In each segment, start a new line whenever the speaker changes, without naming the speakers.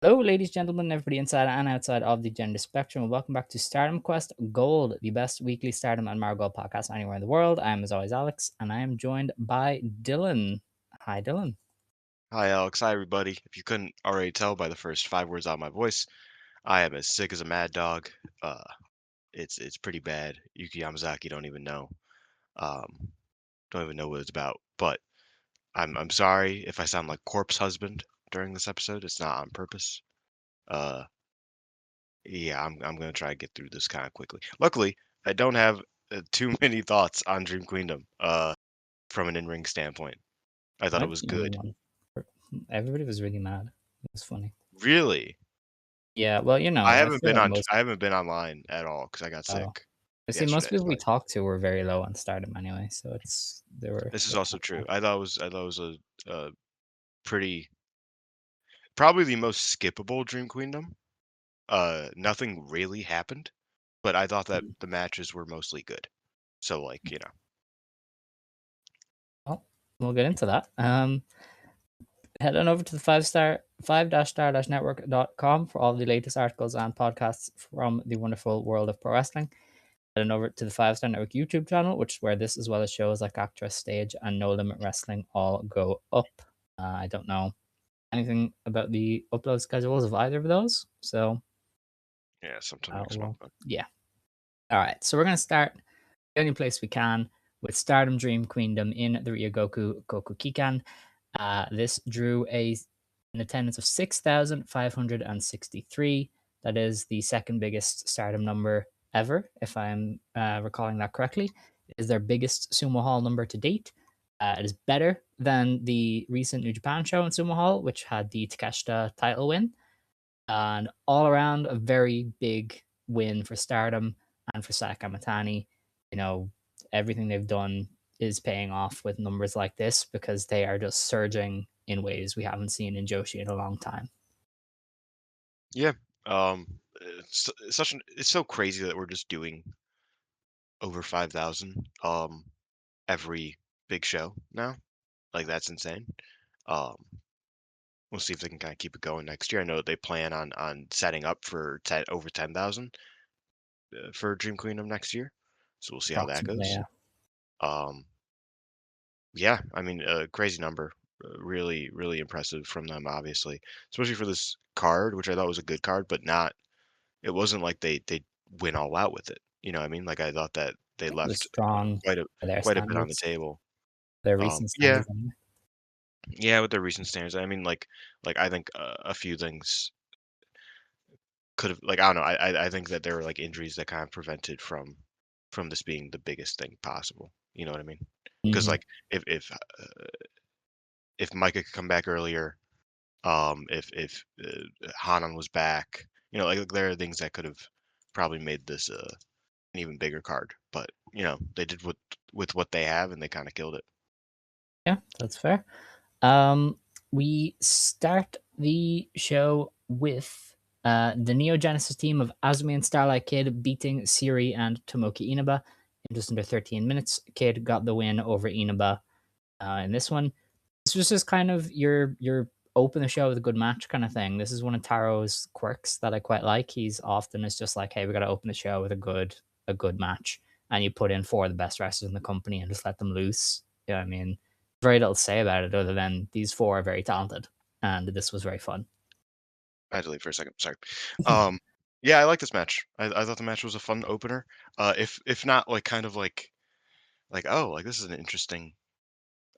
Hello, ladies, gentlemen, everybody inside and outside of the gender spectrum, and welcome back to Stardom Quest Gold, the best weekly Stardom and Marigold podcast anywhere in the world. I am, as always, Alex, and I am joined by Dylan. Hi, Dylan.
Hi, Alex. Hi, everybody. If you couldn't already tell by the first 5 words out of my voice, I am as sick as a mad dog. Uh, it's pretty bad. Yuki Yamazaki um, don't even know what it's about. But I'm sorry if I sound like corpse husband during this episode. It's not on purpose. Uh, yeah, I'm gonna try to get through this kind of quickly. Luckily, I don't have too many thoughts on Dream Queendom. From an in-ring standpoint, I
Am
thought
I
it was
the only
good.
one? Everybody was really mad. It was funny.
Really,
Yeah, well, I feel like most.
I haven't been online at all because I got
Oh,
sick
I see. Most
yesterday.
people
So
we talked to were very low on Stardom anyway, so they were.
this is
They were
also
kind of
true.
mad.
I thought it was a pretty probably the most skippable Dream Queendom. Nothing really happened, but I thought that
Mm.
the matches were mostly good. So like,
Well, we'll get into that. Head on over to the five-star-network.com for all the latest articles and podcasts from the wonderful world of pro wrestling. Head on over to the Five Star Network YouTube channel, which is where this, as well as shows like Actress Stage and No Limit Wrestling, all go up. I don't know anything about the upload schedules of either of those, so
yeah, sometimes mix them up.
yeah. All right, so we're gonna start the only place we can with Stardom Dream Queendom in the Ryogoku Kokukikan. This drew an attendance of 6,563. That is the second biggest Stardom number ever, if I'm recalling that correctly. It is their biggest Sumo Hall number to date. It is better than the recent New Japan show in Sumo Hall, which had the Takeshita title win. And all around, a very big win for Stardom and for Saya Kamitani. You know, everything they've done is paying off with numbers like this because they are just surging in ways we haven't seen in Joshi in a long time.
Yeah. It's so crazy that we're just doing over 5,000 every big show now. Like that's insane. Um we'll see if they can kind of keep it going next year. I know that they plan on setting up for over 10,000 for Dream Queendom next year. So we'll see how that
Approximately,
goes.
yeah.
Um, yeah, I mean, crazy number. Really, really impressive from them, obviously, especially for this card, which I thought was a good card, but not. It wasn't like they went all out with it. You know what I mean? Like I thought that they
It was
left
strong for their
quite a bit on the
standards,
table.
their recent
Yeah,
standards. Anyway.
yeah, with their recent standards, I mean, like I think a few things could have, like I don't know, I think that there were like injuries that kind of prevented from this being the biggest thing possible. You know what I mean? Because
Hmm.
like if Micah could come back earlier, if Hanan was back, like there are things that could have probably made this an even bigger card. But they did with what they have, and they kind of killed it.
Yeah, that's fair. Um, we start the show with the Neo Genesis team of Azumi and Starlight Kid beating Syuri and Tomoki Inaba in just under 13 minutes. Kid got the win over Inaba in this one. This was just kind of your open the show with a good match kind of thing. This is one of Taro's quirks that I quite like. He's often is just like, hey, we got to open the show with a good match, and you put in four of the best wrestlers in the company and just let them loose. Yeah, I mean, very little to say about it other than these four are very talented, and this was very fun.
I had to leave for a second. Sorry. Um, yeah, I like this match. I thought the match was a fun opener. If not like kind of like oh like this is an interesting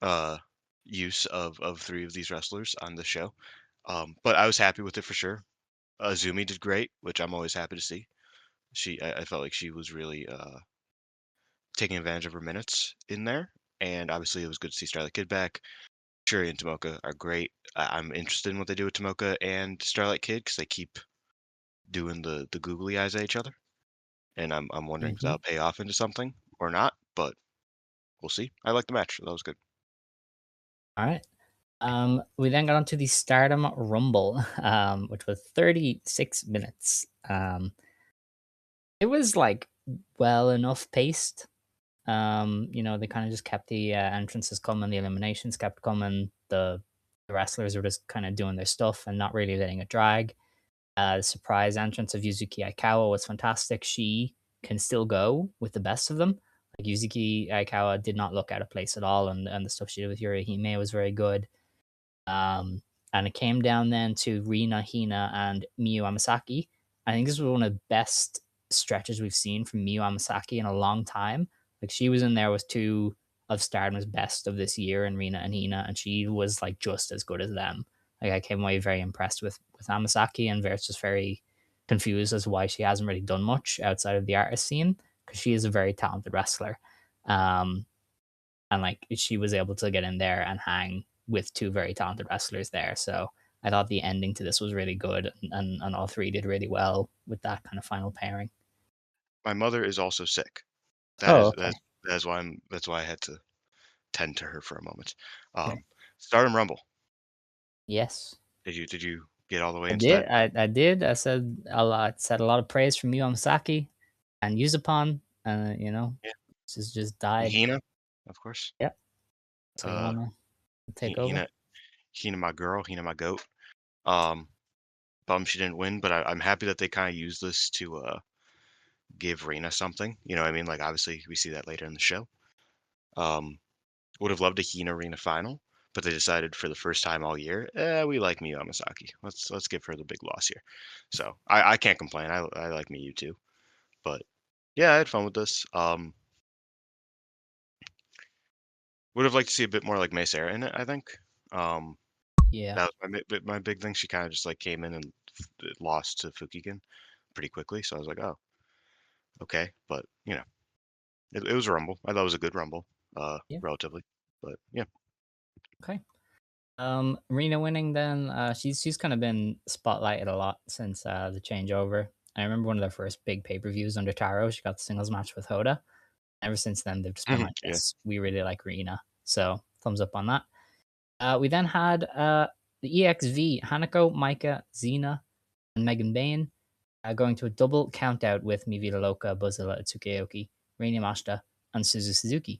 uh use of three of these wrestlers on the show. But I was happy with it for sure. Azumi did great, which I'm always happy to see. I felt like she was really taking advantage of her minutes in there, and obviously it was good to see Starlight Kid back. Shuri and Tomoka are great. I'm interested in what they do with Tomoka and Starlight Kid because they keep doing the googly eyes at each other, and I'm wondering if
Hmm.
that'll pay off into something or not. But we'll see. I like the match. That was good.
All right. We then got on to the Stardom Rumble, which was 36 minutes. It was like well enough paced. They kind of just kept the entrances coming, the eliminations kept coming, the The wrestlers were just kind of doing their stuff and not really letting it drag. The surprise entrance of Yuzuki Aikawa was fantastic. She can still go with the best of them. Like Yuzuki Aikawa did not look out of place at all, and the stuff she did with Yuri Hime was very good. Um, and it came down then to Rina, Hina, and Miyu Amasaki. I think this was one of the best stretches we've seen from Miyu Amasaki in a long time. Like she was in there with two of Stardom's best of this year, and Rina and Hina, and she was like just as good as them. Like I came away very impressed with Amasaki, and Vert's just very confused as to why she hasn't really done much outside of the artist scene because she is a very talented wrestler. Um, and like she was able to get in there and hang with two very talented wrestlers there. So I thought the ending to this was really good, and all three did really well with that kind of final pairing.
My mother is also sick. That
Oh,
is
okay.
that's why I had to tend to her for a moment.
Okay.
Stardom Rumble.
Yes,
Did you get all the way
I
into
did.
that?
I did. I said a lot. Said a lot of praise from you on Saki and Yuzupon.
Yeah.
Just
And
died.
Hina, of course.
Yep. So you
Uh,
wanna take over?
Hina, Hina, my girl, Hina, my goat. Um, Bummed she didn't win, but I'm happy that they kind of use this to give Rena something. You know what I mean? Like obviously we see that later in the show. Um, would have loved a Hina Rena final, but they decided for the first time all year, we like Miyu Amasaki. Let's give her the big loss here. So I can't complain. I like Miyu too. But yeah, I had fun with this. Would have liked to see a bit more like Mai Sakurai in it, I think. Um,
Yeah.
that was my big thing. She kind of just like came in and lost to Fukigen pretty quickly. So I was like, oh, okay. But it was a rumble. I thought it was a good rumble,
Yeah.
relatively. But yeah.
Okay. Rena winning then, she's kind of been spotlighted a lot since the changeover. I remember one of their first big pay-per-views under Taro, she got the singles match with Hoda. Ever since then, they've just been like,
Yeah.
yes, we really like Rena. So thumbs up on that. We then had the EXV, Hanako, Micah, Xena, and Megan Bain going to a double countout with Mivita Loca, Buzilla, Tsukayoki, Reina Mashita, and Suzu Suzuki,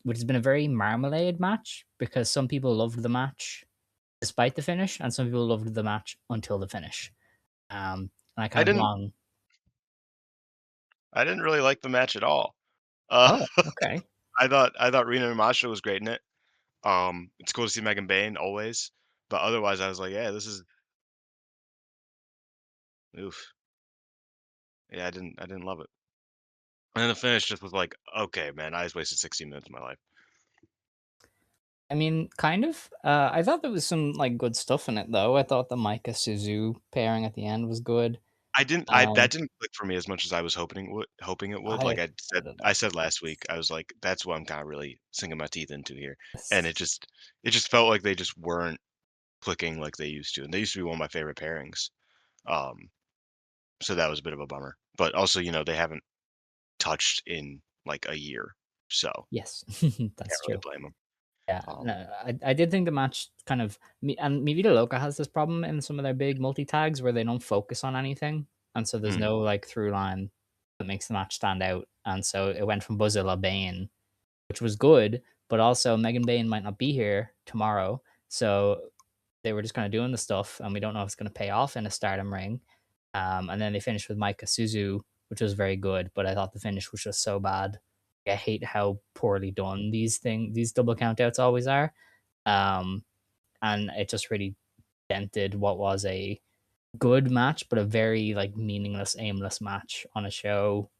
which has been a very marmalade match because some people loved the match despite the finish, and some people loved the match until the finish. And I
I
kind of
didn't
long.
I didn't really like the match at all. Uh,
Oh, okay.
I thought Rina Masha was great in it. It's cool to see Megan Bain always, but otherwise I was like, yeah, this is oof. Yeah, I didn't love it. And then the finish just was like, okay, man, I just wasted 60 minutes of my life.
I mean, kind of. I thought there was some like good stuff in it though. I thought the Micah Suzu pairing at the end was good.
I
Um,
that didn't click for me as much as I was hoping it would.
I
Like
hated
I
that.
said last week, I was like, that's what I'm kind of really sinking my teeth into here. And
Yes.
it just felt like they just weren't clicking like they used to. And they used to be one of my favorite pairings. Um, so that was a bit of a bummer. But also, they haven't touched in like a year. So
Yes, that's
can't really
true.
blame them.
Yeah,
Um,
no, I did think the match kind of and Mi Vida Loca has this problem in some of their big multi tags where they don't focus on anything, and so there's
mm,
no like through line that makes the match stand out. And so it went from Buzzilla Bane, which was good, but also Megan Bane might not be here tomorrow, so they were just kind of doing the stuff, and we don't know if it's going to pay off in a Stardom ring. And then they finished with Micah Suzu, which was very good, but I thought the finish was just so bad. I hate how poorly done these double countouts always are. Um, and it just really dented what was a good match, but a very like meaningless, aimless match on a show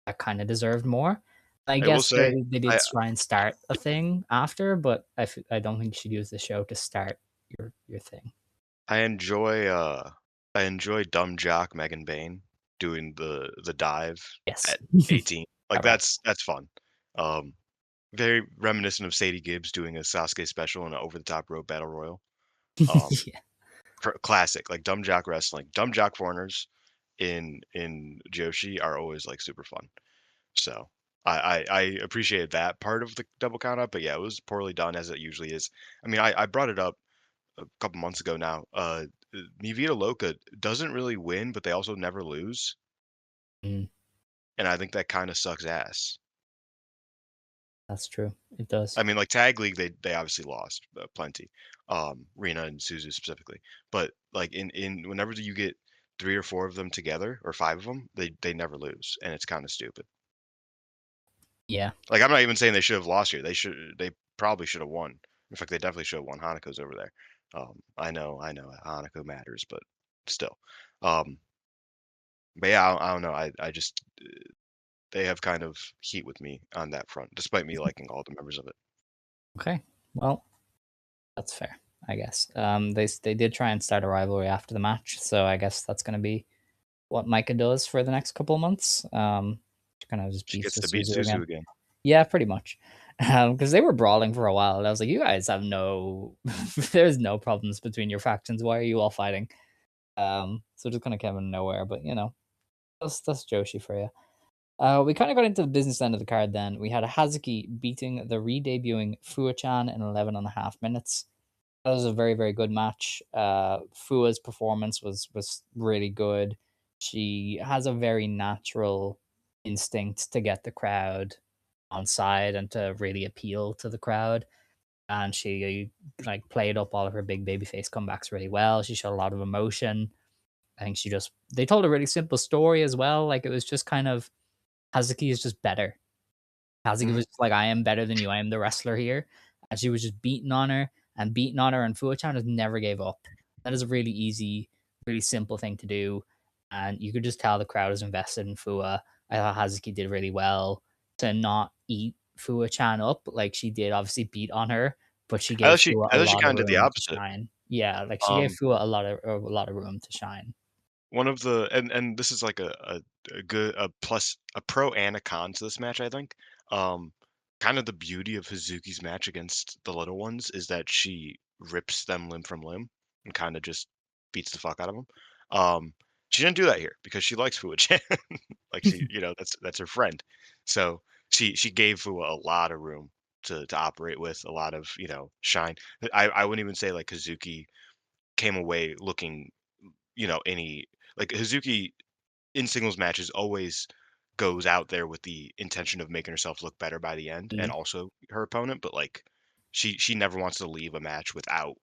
that kind of deserved more. I
I will
guess
say,
they did
I
try and start a thing after, but I don't think you should use the show to start your thing.
I enjoy dumb jock Megan Bain doing the dive
Yes,
at 18. Like
correct.
that's fun. Um, Very reminiscent of Sadie Gibbs doing a Sasuke special in an over the top rope battle royal. Um,
Yeah.
Classic, like dumb jock wrestling. Dumb jock foreigners in Joshi are always like super fun. So I appreciated that part of the double count up, but yeah, it was poorly done as it usually is. I mean, I brought it up a couple months ago now. Mi Vida Loca doesn't really win, but they also never lose,
Mm.
and I think that kind of sucks ass.
That's true. It does.
I mean, like, tag league, they obviously lost, plenty, Rina and Suzu specifically, but, like, in whenever you get 3 or 4 of them together, or 5 of them, they never lose, and it's kinda stupid.
Yeah.
Like, I'm not even saying they should have lost here, they probably should have won. In fact, they definitely should have won. Hanako's over there. I know Hanako matters, but still. Um, but yeah, I don't know, I just they have kind of heat with me on that front, despite me liking all the members of it.
Okay. Well, that's fair, I guess. They did try and start a rivalry after the match, so I guess that's going to be what Micah does for the next couple of months. She kind of just
She
beats
gets
with
to beat
Suzu
Suzu
again.
again.
Yeah, pretty much. Because they were brawling for a while, and I was like, "You guys have no, there's no problems between your factions. Why are you all fighting?" So just kind of came out of nowhere, but that's Joshi for you. We kind of got into the business end of the card then. We had a Hazuki beating the re-debuting Fua-chan in 11.5 minutes. That was a very, very good match. Fua's performance was really good. She has a very natural instinct to get the crowd on side and to really appeal to the crowd. And she like played up all of her big babyface comebacks really well. She showed a lot of emotion. I think they told a really simple story as well. Like it was just kind of Hazuki is just better. Kazuki
Mhm.
was just like, "I am better than you. I am the wrestler here." And she was just beating on her and beating on her, and Fuwa-chan just never gave up. That is a really easy, really simple thing to do. And you could just tell the crowd is invested in Fuwa. I thought Hazuki did really well to not eat Fuwa-chan up like she did, obviously beat on her, but she gave Fuwa
I
a
thought she
lot of
kinda did the
room to
opposite.
shine. Yeah, like she gave
Um,
Fuwa a lot of room to shine.
One of the and this is like a good a plus a pro and a con to this match, I think. Um, Kind of the beauty of Hazuki's match against the little ones is that she rips them limb from limb and kind of just beats the fuck out of them. Um, she didn't do that here because she likes Fuwa-chan. Like that's her friend. So she gave Fuwa a lot of room to operate with, a lot of, shine. I wouldn't even say like Hazuki came away looking, any like Hazuki in singles matches always goes out there with the intention of making herself look better by the end and
Mm,
also her opponent, but like she never wants to leave a match without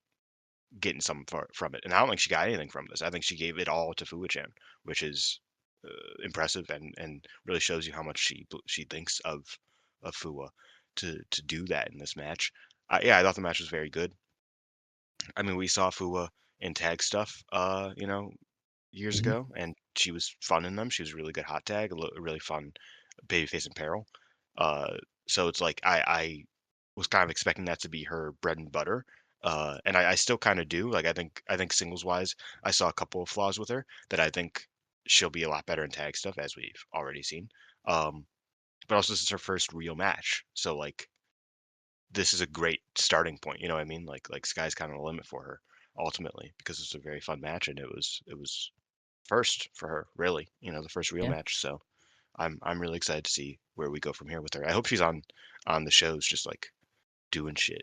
getting something from it. And I don't think she got anything from this. I think she gave it all to Fuwa-chan, which is impressive and really shows you how much she thinks of Fuwa to do that in this match. Yeah, I thought the match was very good. I mean, we saw Fuwa in tag stuff, years
mhm,
ago, and she was fun in them. She was a really good hot tag, a really fun babyface in peril. Uh, so it's like I was kind of expecting that to be her bread and butter, and I still kind of do. Like I think singles wise, I saw a couple of flaws with her that I think she'll be a lot better in tag stuff, as we've already seen. Um, but also this is her first real match, so like this is a great starting point. You know what I mean? Like sky's kind of the limit for her ultimately because it's a very fun match and it was first for her, really, the first real
yeah.
match, so I'm really excited to see where we go from here with her. I hope she's on the shows just, like, doing shit.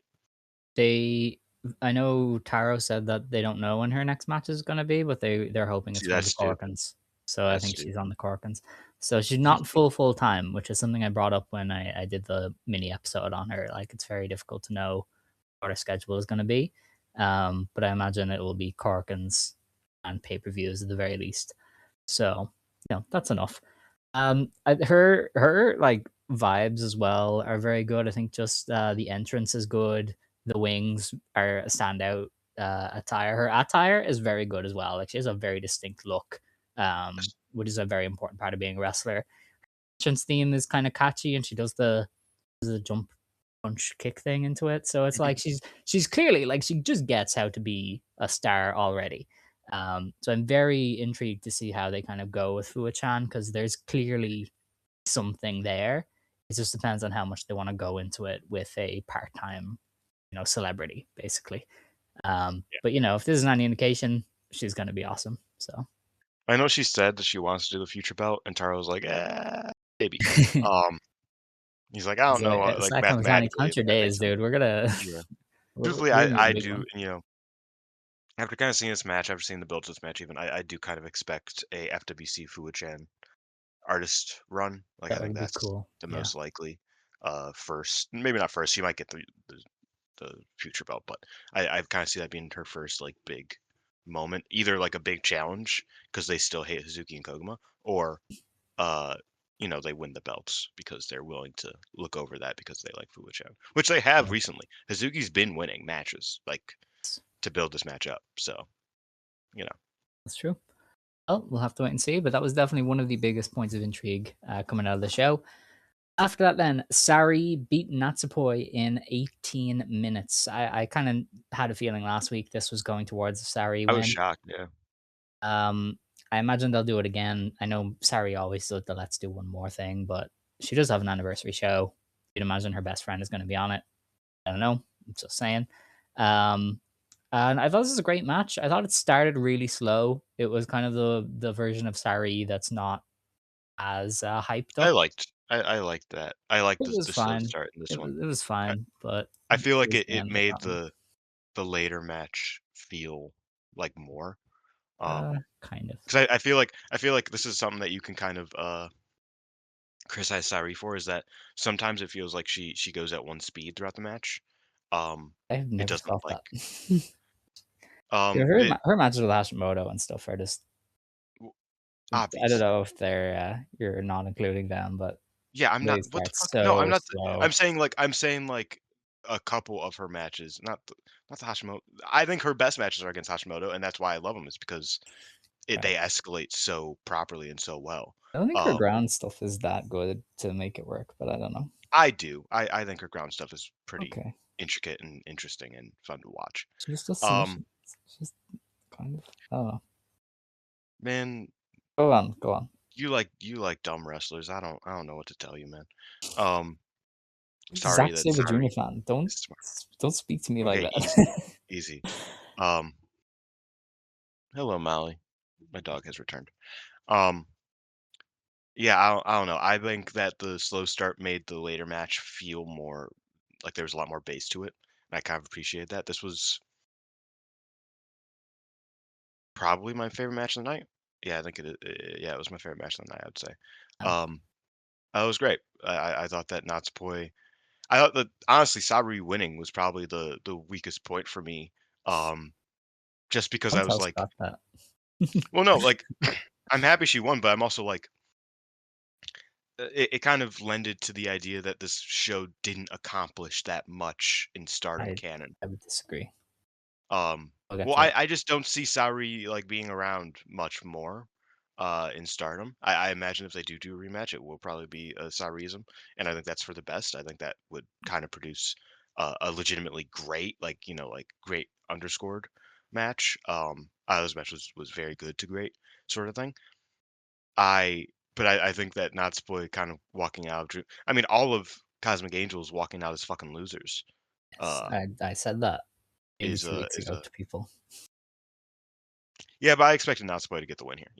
They I know Taro said that they don't know when her next match is gonna be, but they're hoping
See,
it's one of
that's
the
stupid.
Corkins. So I
That's
think she's
stupid.
on the Corkins. So she's not full time, which is something I brought up when I did the mini episode on her. Like it's very difficult to know what her schedule is gonna be. But I imagine it will be Corkins and pay-per-views at the very least. So, that's enough. Her like vibes as well are very good. I think just the entrance is good. The wings are a standout attire. Her attire is very good as well. Like she has a very distinct look,
Yes.
which is a very important part of being a wrestler. Entrance theme is kind of catchy, and she does the jump punch kick thing into it. So it's
Mhm.
like she's clearly like she just gets how to be a star already. So I'm very intrigued to see how they kind of go with Fua-chan because there's clearly something there. It just depends on how much they want to go into it with a part-time, celebrity, basically.
Yeah.
But if this is any indication, she's gonna be awesome. So
I know she said that she wants to do the future belt, and Taro was like, maybe." Um, he's like, "I
it's
don't know,
like
like,
Saya Kamitani,
mathematically
count
if
your
that makes
days,
sense."
dude. We're gonna
Yeah.
we're,
Truthfully,
we're gonna get
I
a big
do,
one.
after kinda seeing this match, after seeing the build to this match even, I do kind of expect a FWC Fuwa-chan artist run. Like, I
That
think
would be
that's
cool.
the
Yeah.
most likely. first, maybe not first. She might get the future belt, but I kind of see that being her first like big moment, either like a big challenge because they still hate Hazuki and Koguma, or uh, they win the belts because they're willing to look over that because they like Fuwa-chan, which they have
Yeah,
recently. Hazuki's been winning matches like to build this match up, so you know.
that's true. Well, we'll have to wait and see, but that was definitely one of the biggest points of intrigue coming out of the show. After that, then Sari beat Natsupoi in 18 minutes. I kind of had a feeling last week this was going towards a Sari
I was
win.
shocked. Yeah,
Um, I imagine they'll do it again. I know Sari always does the let's do one more thing, but she does have an anniversary show. You'd imagine her best friend is going to be on it. I don't know. I'm just saying. Um, and I thought this was a great match. I thought it started really slow. It was kind of the version of Sari that's not as hyped up.
I liked that. I liked
It was
the slow
fine.
start in this one.
It was
I,
fine, but
I feel like
towards the
it
end, I
made
got me.
the later match feel like more.
Kind of.
Because I feel like this is something that you can kind of criticize Sairi for, is that sometimes it feels like she goes at one speed throughout the match.
I've
It
never
doesn't
felt
like
that. Yeah, her
it
her matches with Hashimoto and stuff are just. I don't
obviously.
know if they're you're not including them, but
Yeah, I'm not.
they
What the
start
fuck? No, I'm
so
not.
slow.
I'm saying like a couple of her matches, not the Hashimoto. I think her best matches are against Hashimoto, and that's why I love them. Is because
Right.
they escalate so properly and so well.
I don't think her
Um,
ground stuff is that good to make it work, but I don't know.
I do. I think her ground stuff is pretty
Okay,
intricate and interesting and fun to watch.
she just does
Um,
submissions. It's just kind of. I don't know.
man,
Go on.
you like dumb wrestlers. I don't know what to tell you, man. Um,
Zack Sabre Jr.
sorry
fan.
is smart.
Don't speak to me like
Okay,
that.
easy, easy. Um, hello, Molly. My dog has returned. Um, yeah, I don't know. I think that the slow start made the later match feel more like there was a lot more bass to it. And I kind of appreciate that. This was probably my favorite match of the night. Yeah, I think yeah, it was my favorite match of the night, I'd say.
Um,
Um, it was great. I thought that Natsupoi I thought that honestly, Sabri winning was probably the weakest point for me. Um, just because I
Don't
was
tell
like,
Scott that.
well, no, like I'm happy she won, but I'm also like, it kind of lended to the idea that this show didn't accomplish that much in Stardom
I
canon.
I would disagree.
Um,
I'll get
well,
to that.
I just don't see Saori like being around much more in Stardom. I imagine if they do a rematch, it will probably be a Saoriism, and I think that's for the best. I think that would kind of produce a legitimately great, like like great underscored match. This match was very good to great sort of thing. I but I think that Natsupoi kind of walking out of I mean, all of Cosmic Angels walking out as fucking losers.
Yes,
Uh,
I said that maybe
is
2 weeks
is
ago
a
to people.
Yeah, but I expected Natsupoi to get the win here.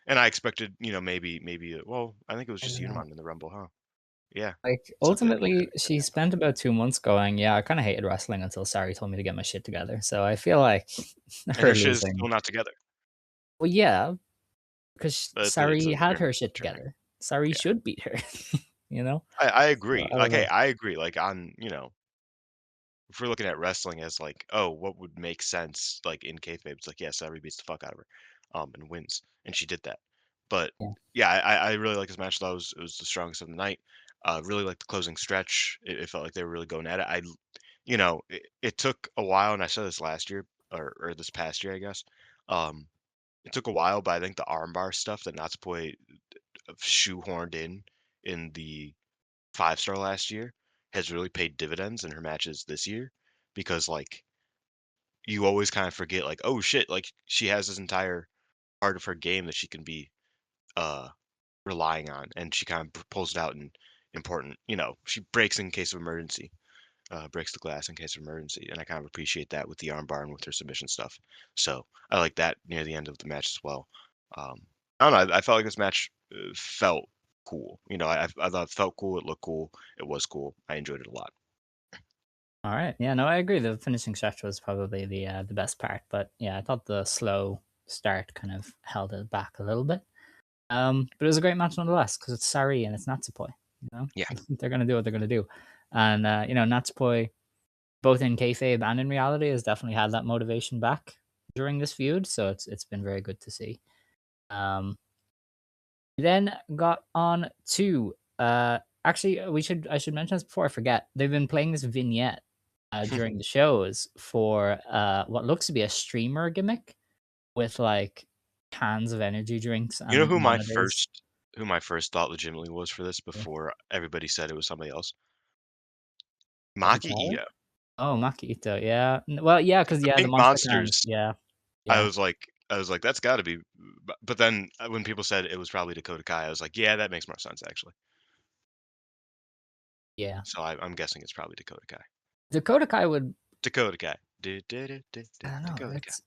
And I expected, maybe. Well, I think it was
I
just
don't know.
Unimon in the Rumble, huh? Yeah.
Like
So good.
ultimately, she spent about 2 months going, "Yeah, I kind of hated wrestling until Sari told me to get my shit together." So I feel like
And
her
her shit is
losing.
still not together.
Well, yeah, because
But it's
Sari
a
had her
turning,
shit
turning.
together. Sari
Yeah,
should beat her. you know.
I
So
agree.
I don't
Like, hey,
know.
I agree. Like if we're looking at wrestling as like, oh, what would make sense, like in kayfabe, it's like, yeah, Saturday beats the fuck out of her, and wins, and she did that. But
Yeah,
yeah, I really like this match. Thought it was the strongest of the night. Really like the closing stretch. It felt like they were really going at it. It took a while, and I said this last year or this past year, I guess. Um, it took a while, but I think the armbar stuff that Natsupoi shoehorned in the 5-star last year has really paid dividends in her matches this year because like you always kind of forget like, oh shit, like she has this entire part of her game that she can be uh relying on, and she kind of pulls it out in important, she breaks in case of emergency, breaks the glass in case of emergency, and I kind of appreciate that with the armbar and with her submission stuff. So I like that near the end of the match as well. Um, I don't know. I felt like this match felt cool. I thought it felt cool. It looked cool. It was cool. I enjoyed it a lot.
all right. Yeah, no, I agree. The finishing stretch was probably the best part, but yeah, I thought the slow start kind of held it back a little bit. But it was a great match nonetheless because it's Sari and it's Natsupoi. You know,
Yeah.
they're gonna do what they're gonna do, and Natsupoi, both in kayfabe and in reality, has definitely had that motivation back during this feud. So it's been very good to see. Um, we then got on to actually I should mention this before I forget. They've been playing this vignette during the shows for what looks to be a streamer gimmick with like cans of energy drinks
You know
and monitors.
who my first thought legitimately was for this
Yeah.
before everybody said it was somebody else?
Bobby
Maki
Tyler?
Ito.
Oh, Maki Ito, yeah. Well, yeah, because
The
yeah, the
Pink
monster cans.
Monsters,
Yeah,
I
yeah,
was like I was like, "That's gotta be," but then, when people said it was probably Dakota Kai, I was like, "Yeah, that makes more sense, actually."
yeah.
So I'm guessing it's probably Dakota Kai.
Dakota Kai would.
Dakota Kai.
I don't know.
Dakota Kai.
It's.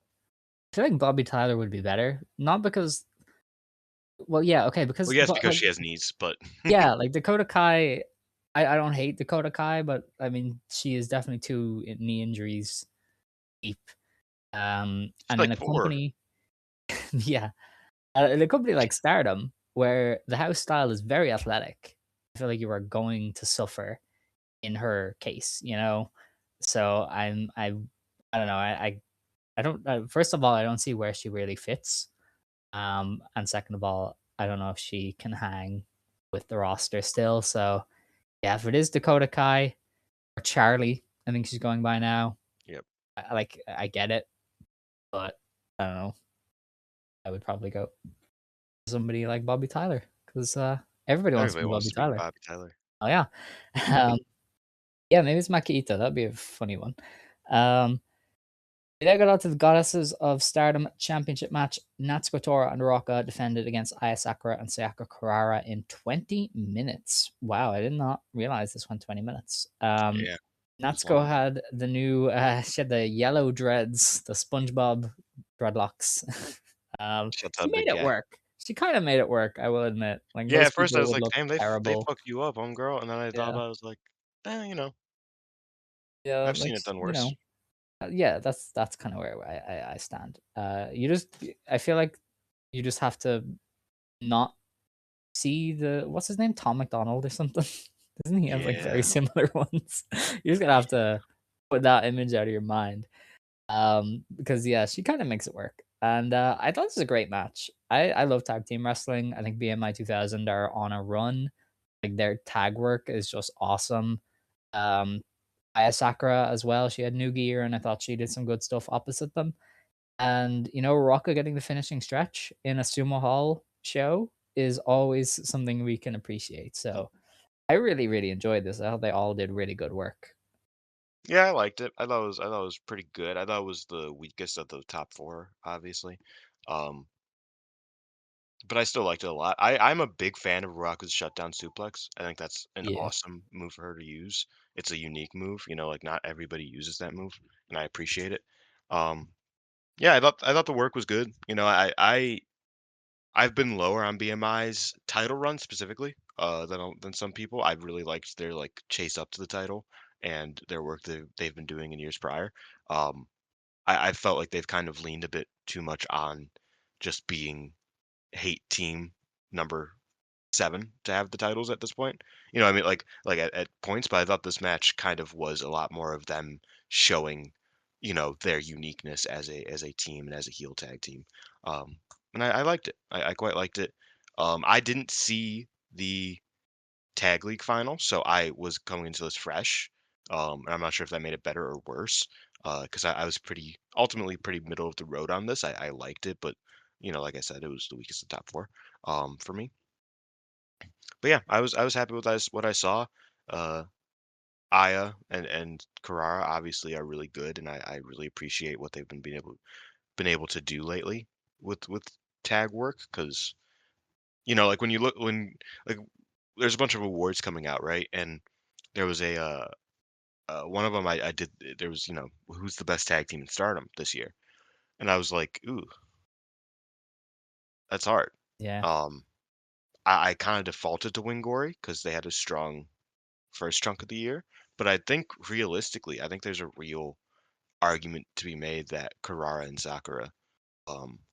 I feel like Bobby Tyler would be better, not because. Well, yeah, okay,
Well,
because
yes,
but
because
like
she has knees, but
yeah, like Dakota Kai. I don't hate Dakota Kai, but I mean she is definitely two knee injuries deep.
it's
And in
like
a
4.
company, yeah, in a company like Stardom, where the house style is very athletic, I feel like you are going to suffer in her case, you know? So I don't know, I don't first of all, I don't see where she really fits. And second of all, I don't know if she can hang with the roster still. So yeah, if it is Dakota Kai or Charlie, I think she's going by now.
Yep.
I get it, but I don't know. I would probably go somebody like Bobby Tyler because everybody wants to
Everybody
be
wants
Bobby
to be
Tyler.
Bobby Tyler.
Oh yeah, um, yeah. Maybe it's Makita. That'd be a funny one. Um, We then got on to the Goddesses of Stardom Championship match. Natsuko Tora and Ruaka defended against Aya Sakura and Sayaka Kurara in 20 minutes. Wow, I did not realize this went 20 minutes.
Yeah, it's
Natsuko
long.
had the new, she had the yellow dreads, the SpongeBob dreadlocks.
Shuts
She
up,
made
big
it
guy.
work. She kind of made it work, I will admit. Like
Yeah,
most
at first I
people
was
would
like,
look
"Damn, they
terrible.
fucked you up, homegirl," and then I thought
Yeah.
about it, I was like, "Eh,
Yeah,
I've seen
like,
it done worse."
yeah, that's kind of where I stand. I feel like you just have to not see the what's his name, Tom McDonald or something. Doesn't he have like very
Yeah.
similar ones? You're just gonna have to put that image out of your mind. Because yeah, she kind of makes it work, and I thought this was a great match. I love tag team wrestling. I think BMI 2000 are on a run. Like their tag work is just awesome. Um, Aya Sakura as well. She had new gear, and I thought she did some good stuff opposite them. And Rocca getting the finishing stretch in a sumo hall show is always something we can appreciate. So I really, really enjoyed this. I thought they all did really good work.
Yeah, I liked it. I thought it was pretty good. I thought it was the weakest of the top 4, obviously. Um, but I still liked it a lot. I'm a big fan of Ruaka's shutdown suplex. I think that's an
Yeah.
awesome move for her to use. It's a unique move, like, not everybody uses that move, and I appreciate it. Um, yeah, I thought the work was good. I've been lower on BMI's title run specifically, than some people. I really liked their, like, chase up to the title and their work they've been doing in years prior. Um, I felt like they've kind of leaned a bit too much on just being hate team number 7 to have the titles at this point. I mean, like at points, but I thought this match kind of was a lot more of them showing, their uniqueness as a team and as a heel tag team. Um, and I liked it. I quite liked it. I didn't see the tag league final, so I was coming into this fresh. And I'm not sure if that made it better or worse. Because I was ultimately pretty middle of the road on this. I liked it, but like I said, it was the weakest of the top 4 for me. But yeah, I was happy with what I saw. Uh, Aya and Carrara obviously are really good, and I really appreciate what they've been able to do lately with tag work. Because like when like there's a bunch of awards coming out, right? And there was one of them I did. There was who's the best tag team in Stardom this year, and I was like, ooh, that's hard.
Yeah.
Um, I kind of defaulted to Wingori because they had a strong first chunk of the year. But I think realistically, I think there's a real argument to be made that Carrara and Sakura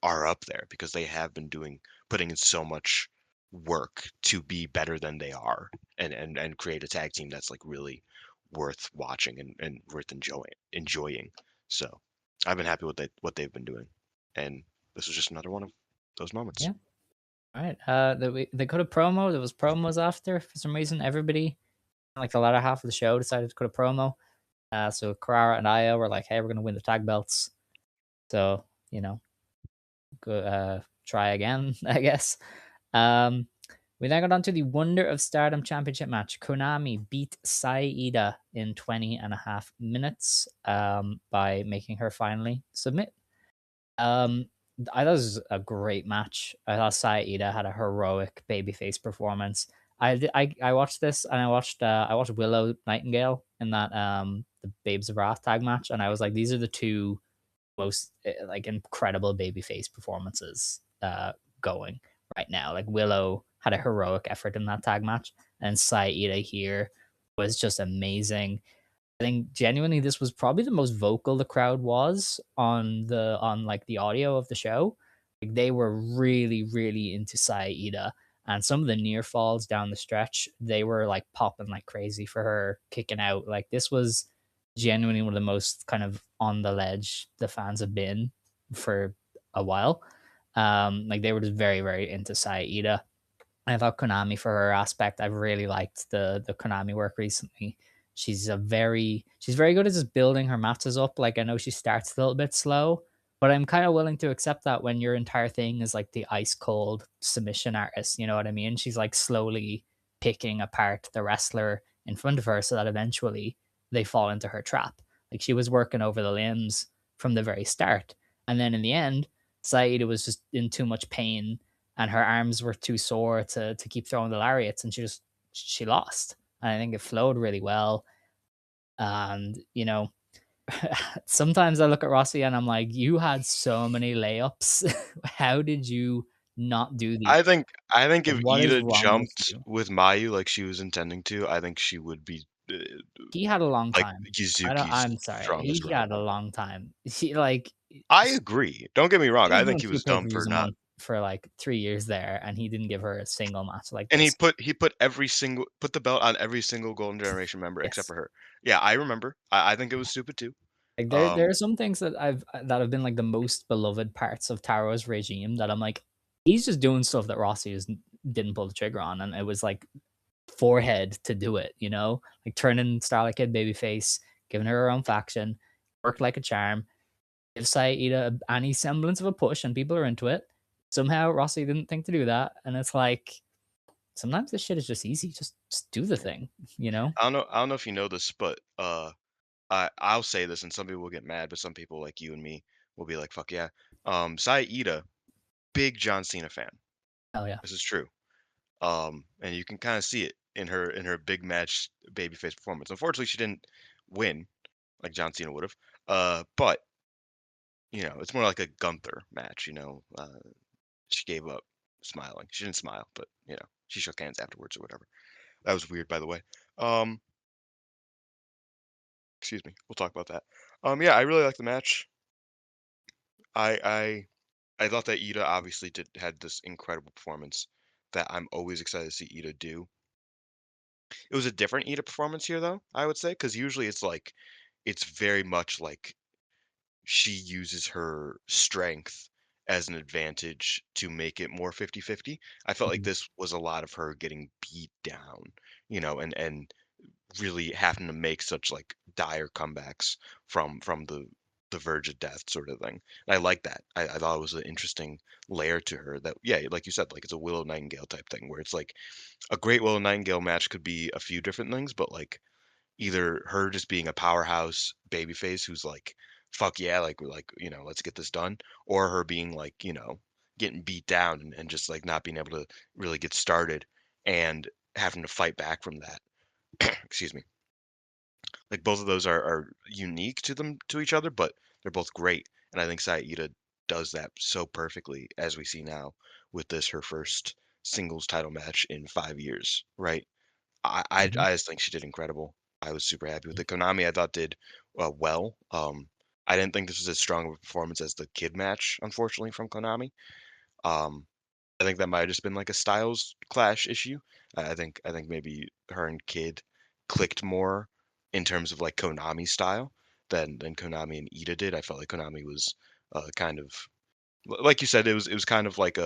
are up there because they have been putting in so much. work to be better than they are and create a tag team that's like really worth watching and worth enjoying. So I've been happy with what they've been doing. And this was just another one of those moments.
Yeah. All right. They cut a promo. There was promos after for some reason. Everybody, like the latter half of the show, decided to cut a promo. So Carrara and Io were like, "Hey, we're gonna win the tag belts." So you know, go, try again, I guess. Um, we then got on to the Wonder of Stardom Championship match. Konami beat Saida in 20 and a half minutes by making her finally submit. Um, I thought this was a great match. I thought Saida had a heroic babyface performance. I watched this and I watched Willow Nightingale in that the Babes of Wrath tag match, and I was like, these are the two most like incredible babyface performances going right now. Like Willow had a heroic effort in that tag match, and Saida here was just amazing. I think genuinely this was probably the most vocal the crowd was on like the audio of the show. Like they were really, really into Saida. And some of the near falls down the stretch, they were like popping like crazy for her kicking out. Like this was genuinely one of the most kind of on the ledge the fans have been for a while. Like they were just very, very into Saida. I thought Konami for her aspect. I've really liked the Konami work recently. She's very good at just building her matches up. Like I know she starts a little bit slow, but I'm kind of willing to accept that when your entire thing is like the ice cold submission artist. You know what I mean? She's like slowly picking apart the wrestler in front of her so that eventually they fall into her trap. Like she was working over the limbs from the very start, and then in the end, Saida was just in too much pain and her arms were too sore to keep throwing the lariats, and she lost. And I think it flowed really well. And sometimes I look at Rossi and I'm like, you had so many layups. How did you not do these?
I think
Like,
if
what is
Ida
wrong with
jumped
you?
with Mayu like she was intending to, I think she would be
He had a long
like
time.
Yuzuki's
I'm sorry.
strongest
He had a
rival.
long time. He like
I agree. Don't get me wrong.
he was
I
doing
think he
two
was
pay
dumb
per
for
views a
not.
month for like 3 years there, and he didn't give her a single match like
And
this.
he put every single put the belt on every single Golden Generation member except
Yes.
for her. Yeah, I remember. I think it was stupid too.
Like there
Um,
are some things that have been like the most beloved parts of Taro's regime that I'm like, he's just doing stuff that Rossi just didn't pull the trigger on, and it was like forehead to do it, like turning Starlight Kid babyface, giving her own faction, worked like a charm, give Saida any semblance of a push, and people are into it. Somehow Rossi didn't think to do that, and it's like sometimes this shit is just easy. Just do the thing, you know.
I don't know if you know this, but I'll say this, and some people will get mad, but some people like you and me will be like, "Fuck yeah." Saida, big John Cena fan.
Oh yeah.
This is true. And you can kind of see it in her big match babyface performance. Unfortunately, she didn't win like John Cena would have. But it's more like a Gunther match. She gave up smiling. She didn't smile, but she shook hands afterwards or whatever. That was weird, by the way. Um, excuse me. We'll talk about that. Yeah, I really like the match. I I thought that Ida obviously did had this incredible performance that I'm always excited to see Ida do. It was a different Ida performance here, though, I would say, because usually it's very much like she uses her strength as an advantage to make it more 50-50. I felt like
Mhm.
this was a lot of her getting beat down, and really having to make such like dire comebacks from the verge of death sort of thing. And I like that. I thought it was an interesting layer to her that, yeah, like you said, like it's a Willow Nightingale type thing where it's like a great Willow Nightingale match could be a few different things, but like either her just being a powerhouse babyface who's like, fuck yeah, let's get this done, or her being like, getting beat down and just like not being able to really get started and having to fight back from that. Excuse me. Like both of those are unique to each other, but they're both great. And I think Saida does that so perfectly as we see now with this her first singles title match in 5 years, right?
Mhm.
I just think she did incredible. I was super happy with it. Konami, I thought did well. I didn't think this was as strong of a performance as the kid match, unfortunately, from Konami. Um, I think that might have just been like a styles clash issue. I think maybe her and Kid clicked more in terms of like Konami style than Konami and Ida did. I felt like Konami was kind of like you said, it was kind of like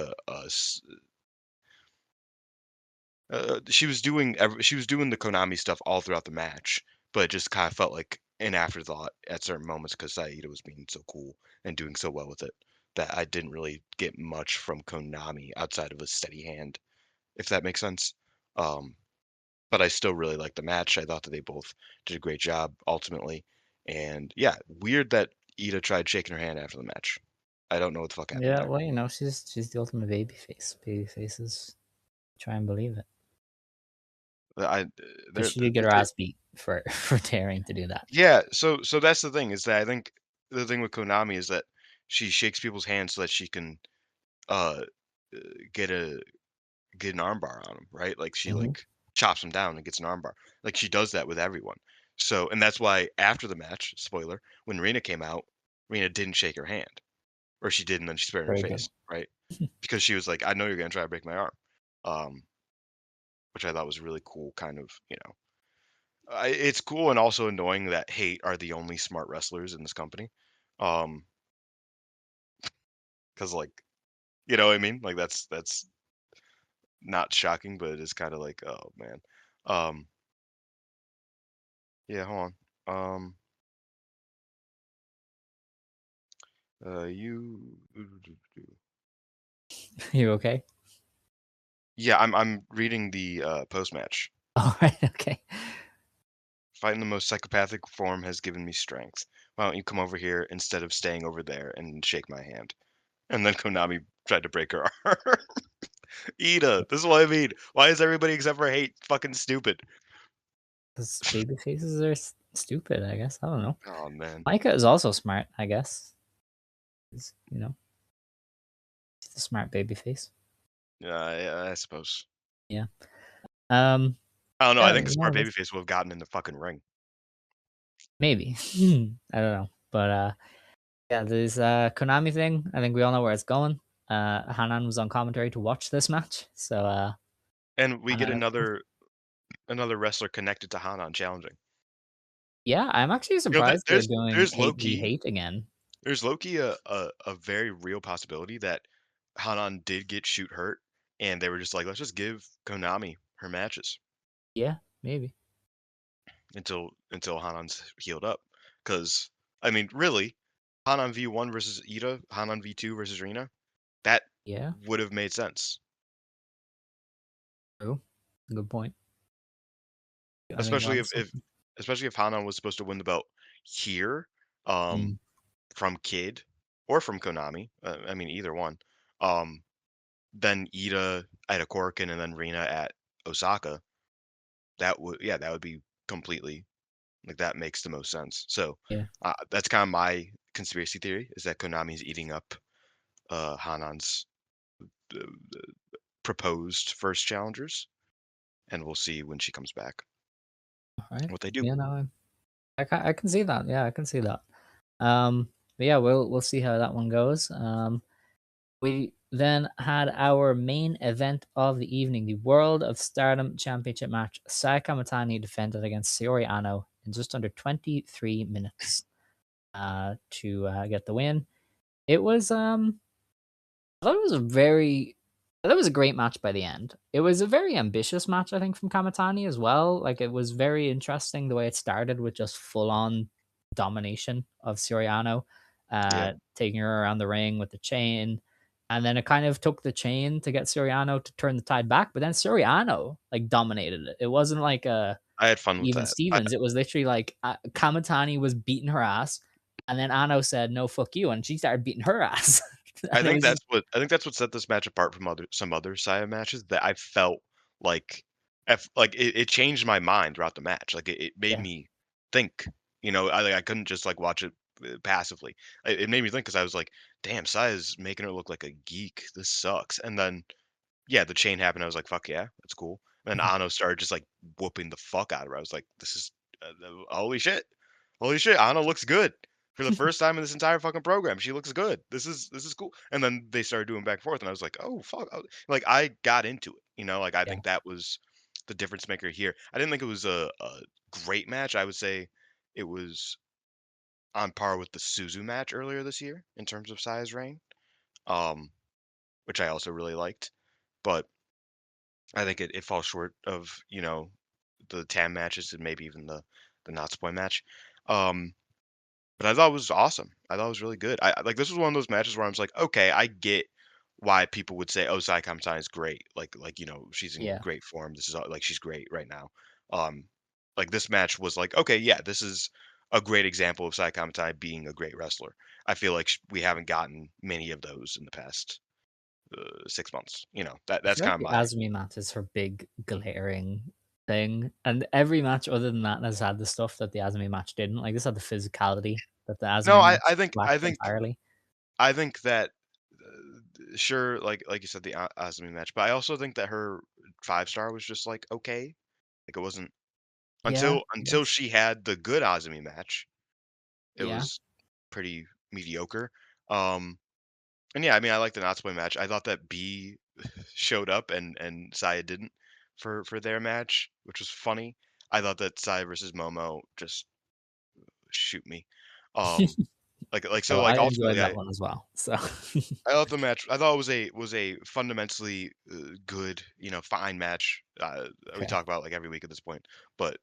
she was doing the Konami stuff all throughout the match, but it just kind of felt like an afterthought at certain moments because Saida was being so cool and doing so well with it that I didn't really get much from Konami outside of a steady hand, if that makes sense. Um, but I still really liked the match. I thought that they both did a great job ultimately. And yeah, weird that Ida tried shaking her hand after the match. I don't know what the fuck happened
Yeah,
there.
well, she's the ultimate baby face. Baby faces try and believe it.
I
But
there,
she did get her ass beat for for daring to do that.
Yeah, so that's the thing is that I think the thing with Konami is that she shakes people's hands so that she can uh uh, get a get an armbar on them, right? Like she
Hmm.
like chops them down and gets an armbar. Like she does that with everyone. So and that's why after the match, spoiler, when Rena came out, Rena didn't shake her hand, or she did, and then she spit in her
Very good.
face, right? Because she was like, I know you're gonna try to break my arm, um, which I thought was really cool. Kind of, it's cool and also annoying that hate are the only smart wrestlers in this company. Um, because like, you know what I mean? Like that's not shocking, but it is kind of like, oh man. Um, yeah, hold on. You,
You okay?
yeah, I'm reading the post match.
All right. Okay.
Fighting the most psychopathic form has given me strength. Why don't you come over here instead of staying over there and shake my hand? And then Konami tried to break her arm. Ida, this is what I mean. Why is everybody except for hate fucking stupid?
Because baby faces are stupid. I guess I don't know.
Oh man.
Micah is also smart. I guess. She's a smart baby face.
Yeah, I suppose.
Yeah. Um.
I don't know. I
Yeah.
think a
No,
smart babyface would have gotten in the fucking ring.
maybe. I don't know. But yeah, there's Konami thing. I think we all know where it's going. Hanan was on commentary to watch this match, so
And we
I know
get
that's cool.
another wrestler connected to Hanan challenging.
Yeah, I'm actually
You know,
surprised they're doing
there's low
hate v
key
hate again.
there's low key a very real possibility that Hanan did get shoot hurt, and they were just like, let's just give Konami her matches
Yeah, maybe.
until Hanan's healed up. Because I mean, really, Hanan V1 versus Ida, Hanan V2 versus Rina, that
Yeah,
would have made sense.
true. Good point. I think you're
Especially
onto
if
something.
especially if Hanan was supposed to win the belt here, um,
Mm,
from Kid or from Konami. I mean, either one. Um, then Ida at a Korakuen and then Rina at Osaka. That would be completely like that makes the most sense. So
yeah,
that's kind of my conspiracy theory is that Konami's eating up Hanan's uh, proposed first challengers, and we'll see when she comes back
all right.
what they do.
Yeah, no, I can see that. Yeah, I can see that. But yeah, we'll see how that one goes. We then had our main event of the evening, the World of Stardom Championship match. Saya Kamitani defended against Syuri Ano in just under 23 minutes to get the win. It was I thought it was a very I thought it was a great match by the end. It was a very ambitious match, I think, from Kamatani as well. Like it was very interesting the way it started with just full on domination of Soriano,
Yeah,
taking her around the ring with the chain. And then it kind of took the chain to get Soriano to turn the tide back, but then Soriano like dominated it. It wasn't like a
I had fun with
even
that.
Stevens. It was literally like Kamatani was beating her ass, and then Ano said no, fuck you, and she started beating her ass, and it was just
I think that's what set this match apart from some other Saya matches that I felt like like it changed my mind throughout the match. Like it made
yeah,
me think. I couldn't just like watch it passively. It made me think because I was like, damn, Saya's making her look like a geek. This sucks. And then yeah, the chain happened. I was like, fuck yeah, that's cool. And then
mhm,
Ano started just like whooping the fuck out of her. I was like, this is holy shit, holy shit. Ano looks good. For the first time in this entire fucking program, she looks good. This is cool." And then they started doing back and forth, and I was like, "Oh, fuck." Like, I got into it, like, I
Yeah,
think that was the difference maker here. I didn't think it was a great match. I would say it was on par with the Suzu match earlier this year in terms of size reign, um, which I also really liked. But I think it falls short of, the TAM matches and maybe even the Natsupoi match. Um, but I thought it was awesome. I thought it was really good. Like, this was one of those matches where I was like, okay, I get why people would say, "Oh, Sai Kamitani is great." Like, she's in
yeah,
great form. This is like she's great right now. Um, like, this match was like, okay, yeah, this is a great example of Sai Kamitani being a great wrestler. I feel like we haven't gotten many of those in the past 6 months.
I
That's
feel like
kind of
the
my
Azumi match is her big glaring thing, and every match other than that has had the stuff that the Azumi match didn't. Like, this had the physicality that the
no.
Azumi
I
match
I think I
lacked
think
entirely.
I think that sure, like you said, the Azumi match, but I also think that her 5 star was just like okay. Like, it wasn't
Yeah, I
until
guess.
she had the good Azumi match. It
Yeah.
was pretty mediocre. Um, and yeah, I mean, I like the Natsupoi match. I thought that B showed up and Saya didn't for their match, which was funny. I thought that Saya versus Momo just shoot me. Um, so
Oh, I
like
enjoyed
ultimately,
that one as well. So
I thought the match. I thought it was a fundamentally good, fine match. We
okay.
talk about like every week at this point, but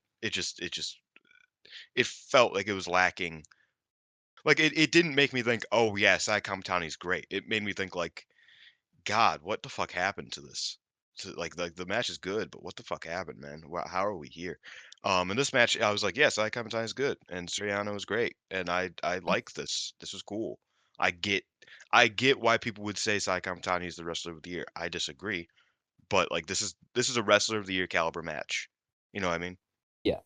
it felt like it was lacking. Like, it didn't make me think, "Oh, yeah, Sai Kamitani's great." It made me think, like, "God, what the fuck happened to this?" The match is good, but what the fuck happened, man? How are we here? In this match, I was like, "Yeah, Sai Kamitani's good, and Suriano is great, and I like this. This is cool." I get I get why people would say Sai Kamitani is the wrestler of the year. I disagree, but, like, this is a wrestler of the year caliber match. You know what I mean?
Yeah.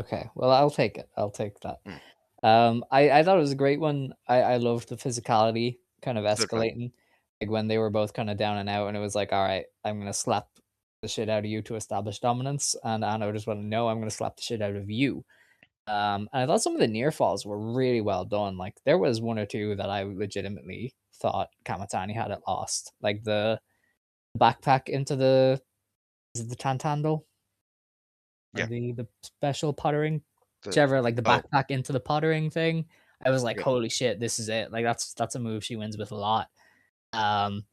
Okay. Well, I'll take it. I'll take that.
Mm.
I thought it was a great one. I loved the physicality kind of
It's a good fight.
escalating, like when they were both kind of down and out, and it was like, all right, I'm gonna slap the shit out of you to establish dominance, and Anno just went, no, I'm gonna slap the shit out of you. And I thought some of the near falls were really well done. Like there was one or two that I legitimately thought Kamatani had it lost, like the backpack into the is it the Tantandle or
Yeah.
the special puttering,
The
whichever, like the
Oh,
backpack into the puttering thing. I was like,
yeah.
holy shit, this is it. Like that's a move she wins with a lot. Um,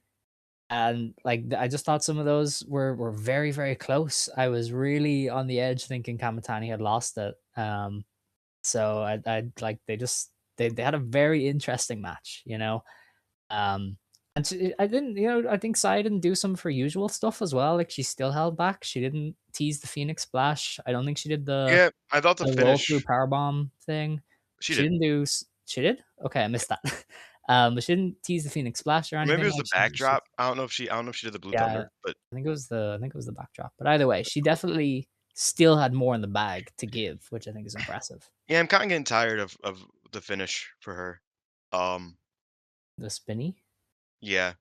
and like I just thought some of those were very very close. I was really on the edge thinking Kamatani had lost it. So I like they had a very interesting match, you know. Um, and I didn't, I think Sai didn't do some of her usual stuff as well. Like she still held back. She didn't tease the Phoenix Splash. I don't think she did
Yeah, I thought the
the roll through
finish
powerbomb thing.
she
She
did.
didn't do. She did. Okay, I missed that. But she didn't tease the Phoenix Splash or
Or maybe it
anything.
was
Like
the
she
backdrop. I don't know if she did the Blue
yeah.
Thunder, but
I think it was the backdrop. But either way, she definitely still had more in the bag to give, which I think is impressive.
yeah, I'm kinda getting tired of the finish for her. Um,
The spinny.
yeah,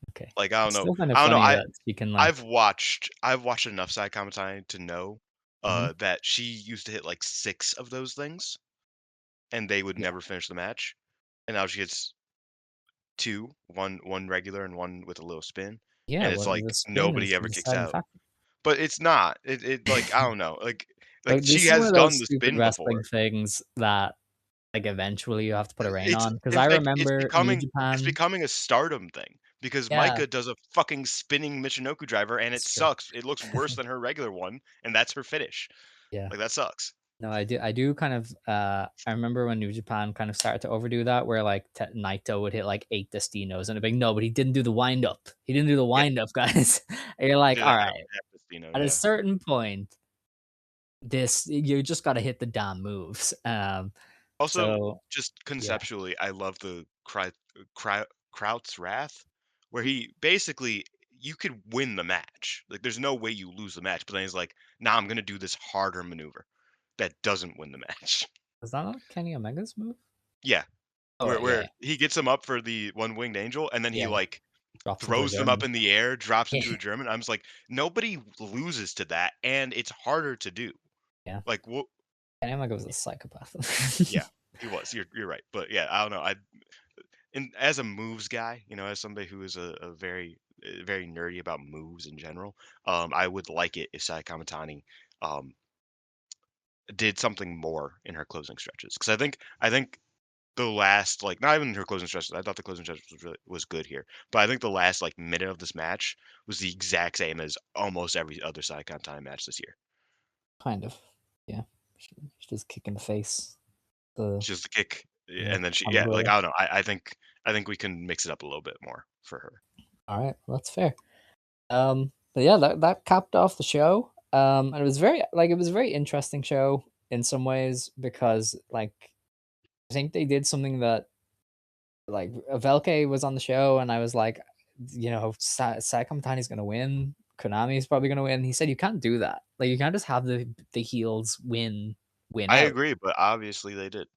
Okay.
like,
I still find it
I don't know,
funny that she can like.
I've watched enough Sai Kamatani to know,
Mhm.
that she used to hit, like, 6 of those things, and they would
Yeah.
never finish the match, and now she hits 2, 1 regular and 1 with a little spin,
Yeah,
and it's
well, the
like
spin
nobody
is the
ever kicks
deciding
out.
factor.
But it's not. Like, I don't know, like,
Like,
she
this is one
has
of
done
those
the
stupid
spin
wrestling
before.
things that, like, eventually you have to put a rein
It's
on. Because I
it's like it's
remember New
becoming it's
Japan.
becoming a Stardom thing because
Yeah,
Micah does a fucking spinning Michinoku driver and it
that's true.
sucks. It looks worse than her regular one, and that's her finish.
Yeah.
Like, that sucks.
No, I do kind of, I remember when New Japan kind of started to overdo that where, like, Naito would hit, like, 8 Destinos, and it'd be like, "No, but he didn't do the wind up. He didn't do the
Yeah,
wind up, guys." And you're
he
like,
did a half
"Alright,
half Destino,
at a
yeah.
certain point, this you just gotta hit the damn moves."
Also,
So
just
yeah.
conceptually, I love the Kraut's Wrath, where he basically you could win the match. Like, there's no way you lose the match, but then he's like, "Nah, I'm gonna do this harder maneuver that doesn't win the match."
Is that not Kenny Omega's move?
Yeah. Where
Alright, yeah,
where he gets them up for the one-winged angel, and then he,
yeah.
like,
Drops into a
throws them up
German.
in the air, drops
Yeah.
into a German. I'm just like, nobody loses to that, and it's harder to do.
Yeah.
Like, what?
Kenny Omega was a psychopath.
Yeah. He was. You're right. But yeah, I don't know. And as a moves guy, as somebody who is a very very nerdy about moves in general, I would like it if Saya Kamitani um did something more in her closing stretches. Because I think the last, like, not even her closing stretches. I thought the closing stretches was good here, but I think the last like minute of this match was the exact same as almost every other Sai Kamitani match this year.
Kind of. Yeah. She just kick in the face. The
Just the kick,
yeah
and then she,
on the
yeah, like
brother.
I don't know. I think we can mix it up a little bit more for her.
All right, well, that's fair. But yeah, that capped off the show. And it was a very interesting show in some ways because like I think they did something that like Velke was on the show and I was like, Saikamatani's gonna win. Konami's probably gonna win. He said you can't do that. Like you can't just have the heels win
I
out.
agree, but obviously they did,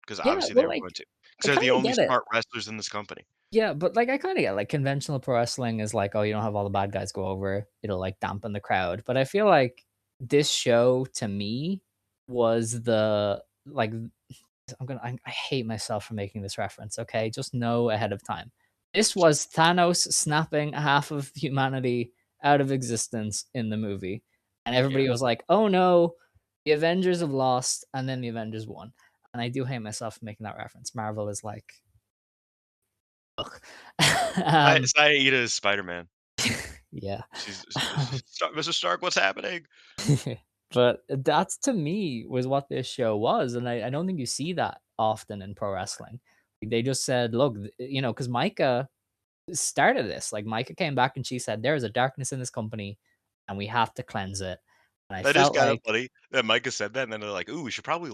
because
Yeah,
obviously they
well,
were going to, because
I
they're
kind
the
of
only
get it.
smart wrestlers in this company.
Yeah, but like I kind of get like conventional pro wrestling is like, oh, you don't have all the bad guys go over. It'll like dampen the crowd. But I feel like this show to me was the like I hate myself for making this reference. Okay, just know ahead of time. This was Thanos snapping half of humanity out of existence in the movie, and
Yeah,
everybody was like, "Oh no, the Avengers have lost," and then the Avengers won. And I do hate myself for making that reference. Marvel is like, ugh. um,
Saida is Spider-Man.
yeah.
She's Mr. Stark. What's happening?
But that's to me was what this show was, and I don't think you see that often in pro wrestling. They just said, "Look, because Micah started this. Like Micah came back and she said, there is a darkness in this company, and we have to cleanse it." And I
That is
felt
kind of
like,
funny that Micah said that, and then they're like, "Ooh, we should probably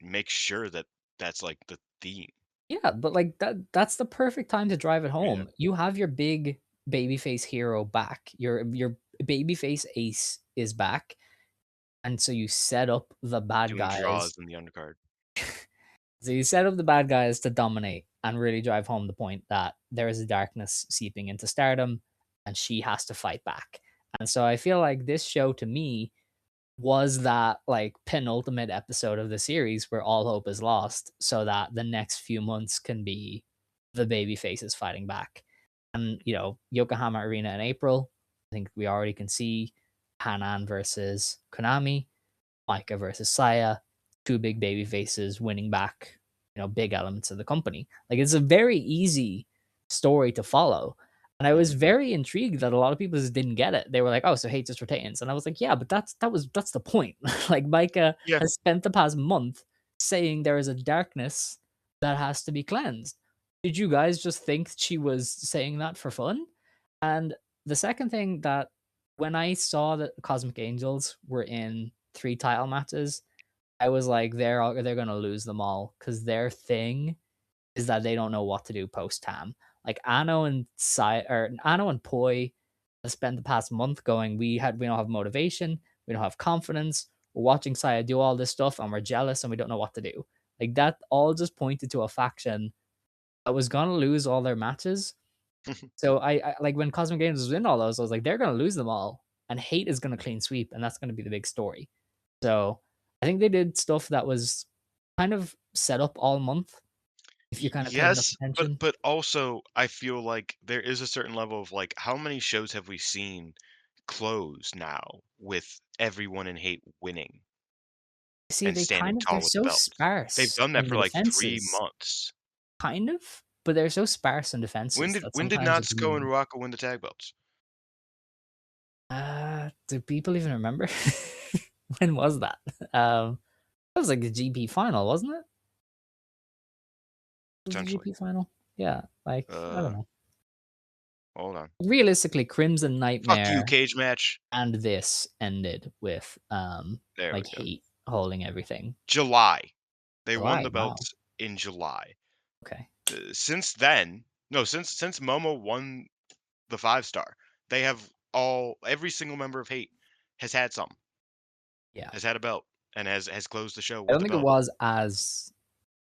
make sure that that's like the theme."
yeah, but like that's the perfect time to drive it
Yeah,
home. You have your big babyface hero back. Your babyface ace is back, and so you set up the bad
doing
guys.
draws in the undercard.
So you set up the bad guys to dominate and really drive home the point that there is a darkness seeping into Stardom and she has to fight back. And so I feel like this show to me was that like penultimate episode of the series where all hope is lost so that the next few months can be the baby faces fighting back. And Yokohama Arena in April, I think we already can see Hanan versus Konami, Micah versus Saya, two big baby faces winning back, big elements of the company. Like it's a very easy story to follow. And I was
Mhm.
very intrigued that a lot of people just didn't get it. They were like, "Oh, so hate just retains," and I was like, "Yeah, but that's the point." Like Micah
Yeah.
has spent the past month saying there is a darkness that has to be cleansed. Did you guys just think she was saying that for fun? And the second thing that when I saw that Cosmic Angels were in 3 title matches, I was like, they're gonna lose them all because their thing is that they don't know what to do post Tam. Like Ano and Poi have spent the past month going, we don't have motivation, we don't have confidence, we're watching Saya do all this stuff and we're jealous and we don't know what to do. Like that all just pointed to a faction that was gonna lose all their matches. So I like when Cosmic Games was in all those, I was like, they're gonna lose them all, and Hate is gonna clean sweep, and that's gonna be the big story. So I think they did stuff that was kind of set up all month if you kind of paid enough
Yes, but
attention.
also I feel like there is a certain level of, like, how many shows have we seen close now with everyone in Hate winning
See,
and standing
they're
tall with the
so
belts? They've
sparse
done that
in
for
the
like 3
defenses,
months.
kind of, but they're so sparse in
When
defenses
did
that
when did
sometimes it
Natsuko and
doesn't.
Ruaka win the tag belts?
Do people even remember? When was that? That was like the GP final, wasn't it? Was the
Potentially.
GP final? Yeah, like I don't
Uh,
know.
hold on.
Realistically, Crimson
Fuck you,
Nightmare
cage match.
and this ended with
There we
like
go.
Hate holding everything.
July. They won
July,
the
wow.
belts in July.
Okay.
Since then, no, since Momo won the 5-star, they have every single member of Hate has had some,
Yeah.
has had a belt, and has closed the show
I
with
don't
a
think it
belt.
was as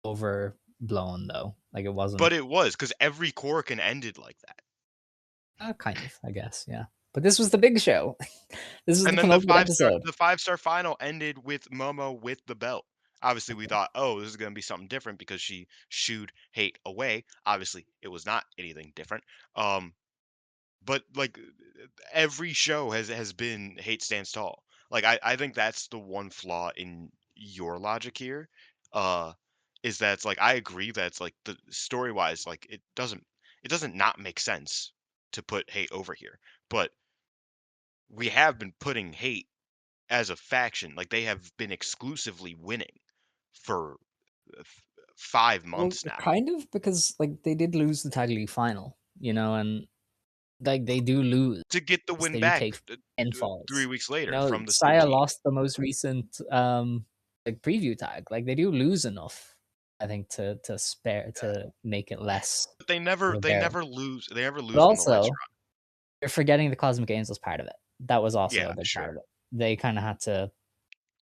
overblown though. Like it wasn't
But it was because every Korakuen ended like that.
kind of, I guess, yeah. But this was the big show. This was the
And then the
penultimate
5-star
episode.
the 5-star final ended with Momo with the belt. Obviously, we thought, "Oh, this is gonna be something different because she shooed Hate away." Obviously, it was not anything different. But, like, every show has been Hate stands tall. Like, I think that's the one flaw in your logic here, uh, is that it's like, I agree that it's like, the story-wise, like, it doesn't not make sense to put Hate over here, but we have been putting Hate as a faction, like, they have been exclusively winning for, f 5
Well,
months now.
kind of because like they did lose the tag league final, and like they do lose.
To get the win
They do
back,
take pinfalls.
3 weeks later
No,
from the same
Saya
team.
lost the most recent like preview tag. Like they do lose enough, I think, to spare to make it less
But they never they
overbearing.
never lose they never
But
lose when the lights
also,
are on.
you're forgetting the Cosmic Angels part of it. That was also
Yeah,
a big part
sure.
of it. They kind of had to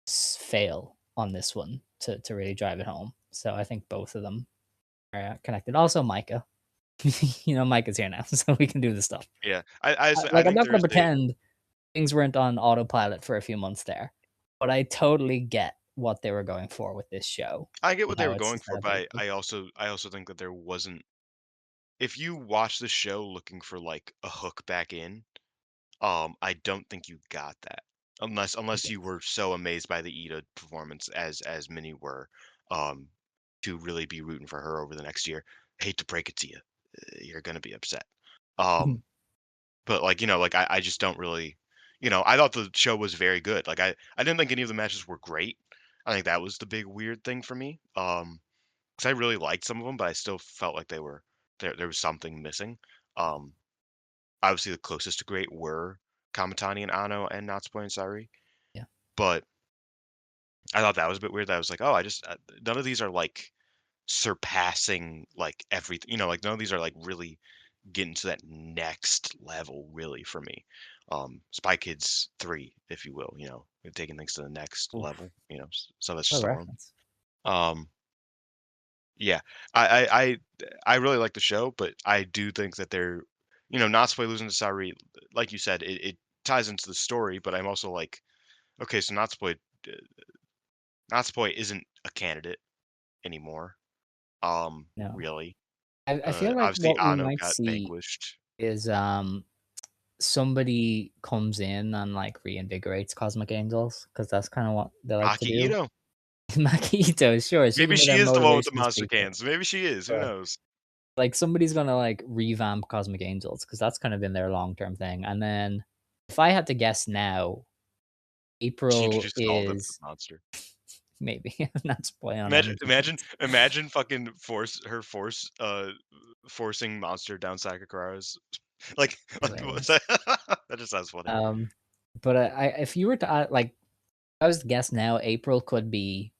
fail on this one to really drive it home. So I think both of them are connected. Also, Micah. Micah's here now, so we can do this stuff.
Yeah. I
Like, I'm
think
not gonna
there's a
pretend things weren't on autopilot for a few months there, but I totally get what they were going for with this show
I get
and
what they
how
were
it's
going
set
for,
up as
but
a
I also think that there wasn't if you watch the show looking for, like, a hook back in, I don't think you got that. Unless you were so amazed by the Ida performance as many were, um, to really be rooting for her over the next year. Hate to break it to you, you're gonna be upset. Um But, like, like, I just don't really I thought the show was very good. Like, I didn't think any of the matches were great. I think that was the big weird thing for me, 'cause I really liked some of them, but I still felt like they were there was something missing. Um, Obviously, the closest to great were Kamitani and Ano and Natsupoi and Syuri,
yeah.
but I thought that was a bit weird that I was like, "Oh, I just none of these are, like, surpassing, like, everything." Like, none of these are, like, really getting to that next level really for me. Spy Kids 3, if you will, taking things to the next
Oof,
level, so that's
what a
storm.
reference.
Um, yeah, I really like the show, but I do think that Natsupoi losing to Saori, like you said, it ties into the story, but I'm also like, okay, so uh, Natsupoi isn't a candidate anymore.
No.
Really.
I feel like
Obviously
what we
Ano
might
got
see
vanquished.
is, somebody comes in and, like, reinvigorates Cosmic Angels because that's kinda what they like to
Maki
do.
Ito.
Makito, sure, she
Maybe
can be
she
their
is the one with the
motivational
monster
speaker.
cans. Maybe she is. Who
Sure.
knows?
Like, somebody's gonna, like, revamp Cosmic Angels because that's kind of been their long-term thing, and then if I had to guess now,
She
April
introduces all of them to the
is
monster.
maybe, not spoiling on
Imagine,
anything.
imagine, imagine fucking forcing monster down Sakakura's like what's
Hilarious.
that? That just sounds funny.
Um, but if you were to, like, if I was to guess now, April could be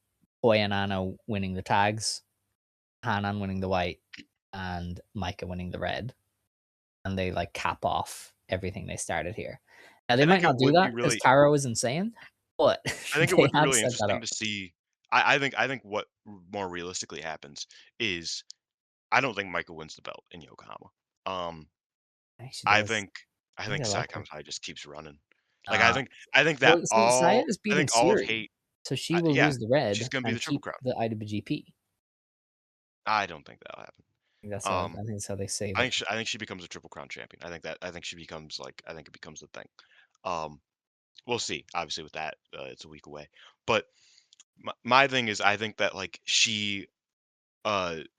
Koi and Anna winning the tags, Hanan winning the white, and Micah winning the red, and they, like, cap off everything they started here. Now, they
I
might
think it
not do
would be
that because
really
Taro is insane, but
I think it
they
would be
have
really
set that
interesting
up.
to see. I think what more realistically happens is I don't think Michael wins the belt in Yokohama. Um,
I think she
I
does.
think I
I think
think
I
Sai
like her.
Kamitani just keeps running. Like
Uh,
I think that
well, see, Saya is
I
beating
think all of
Syuri,
hate.
so she will
Yeah,
lose the
she's
red
gonna be the
and
Triple
keep
Crown.
the IWGP.
I don't think that'll happen.
I think I
Um,
think that's how they save
I
it.
think she becomes a Triple Crown champion. I think she becomes like I think it becomes the thing. Um, we'll see. Obviously, with that, it's a week away. But my thing is, I think that like she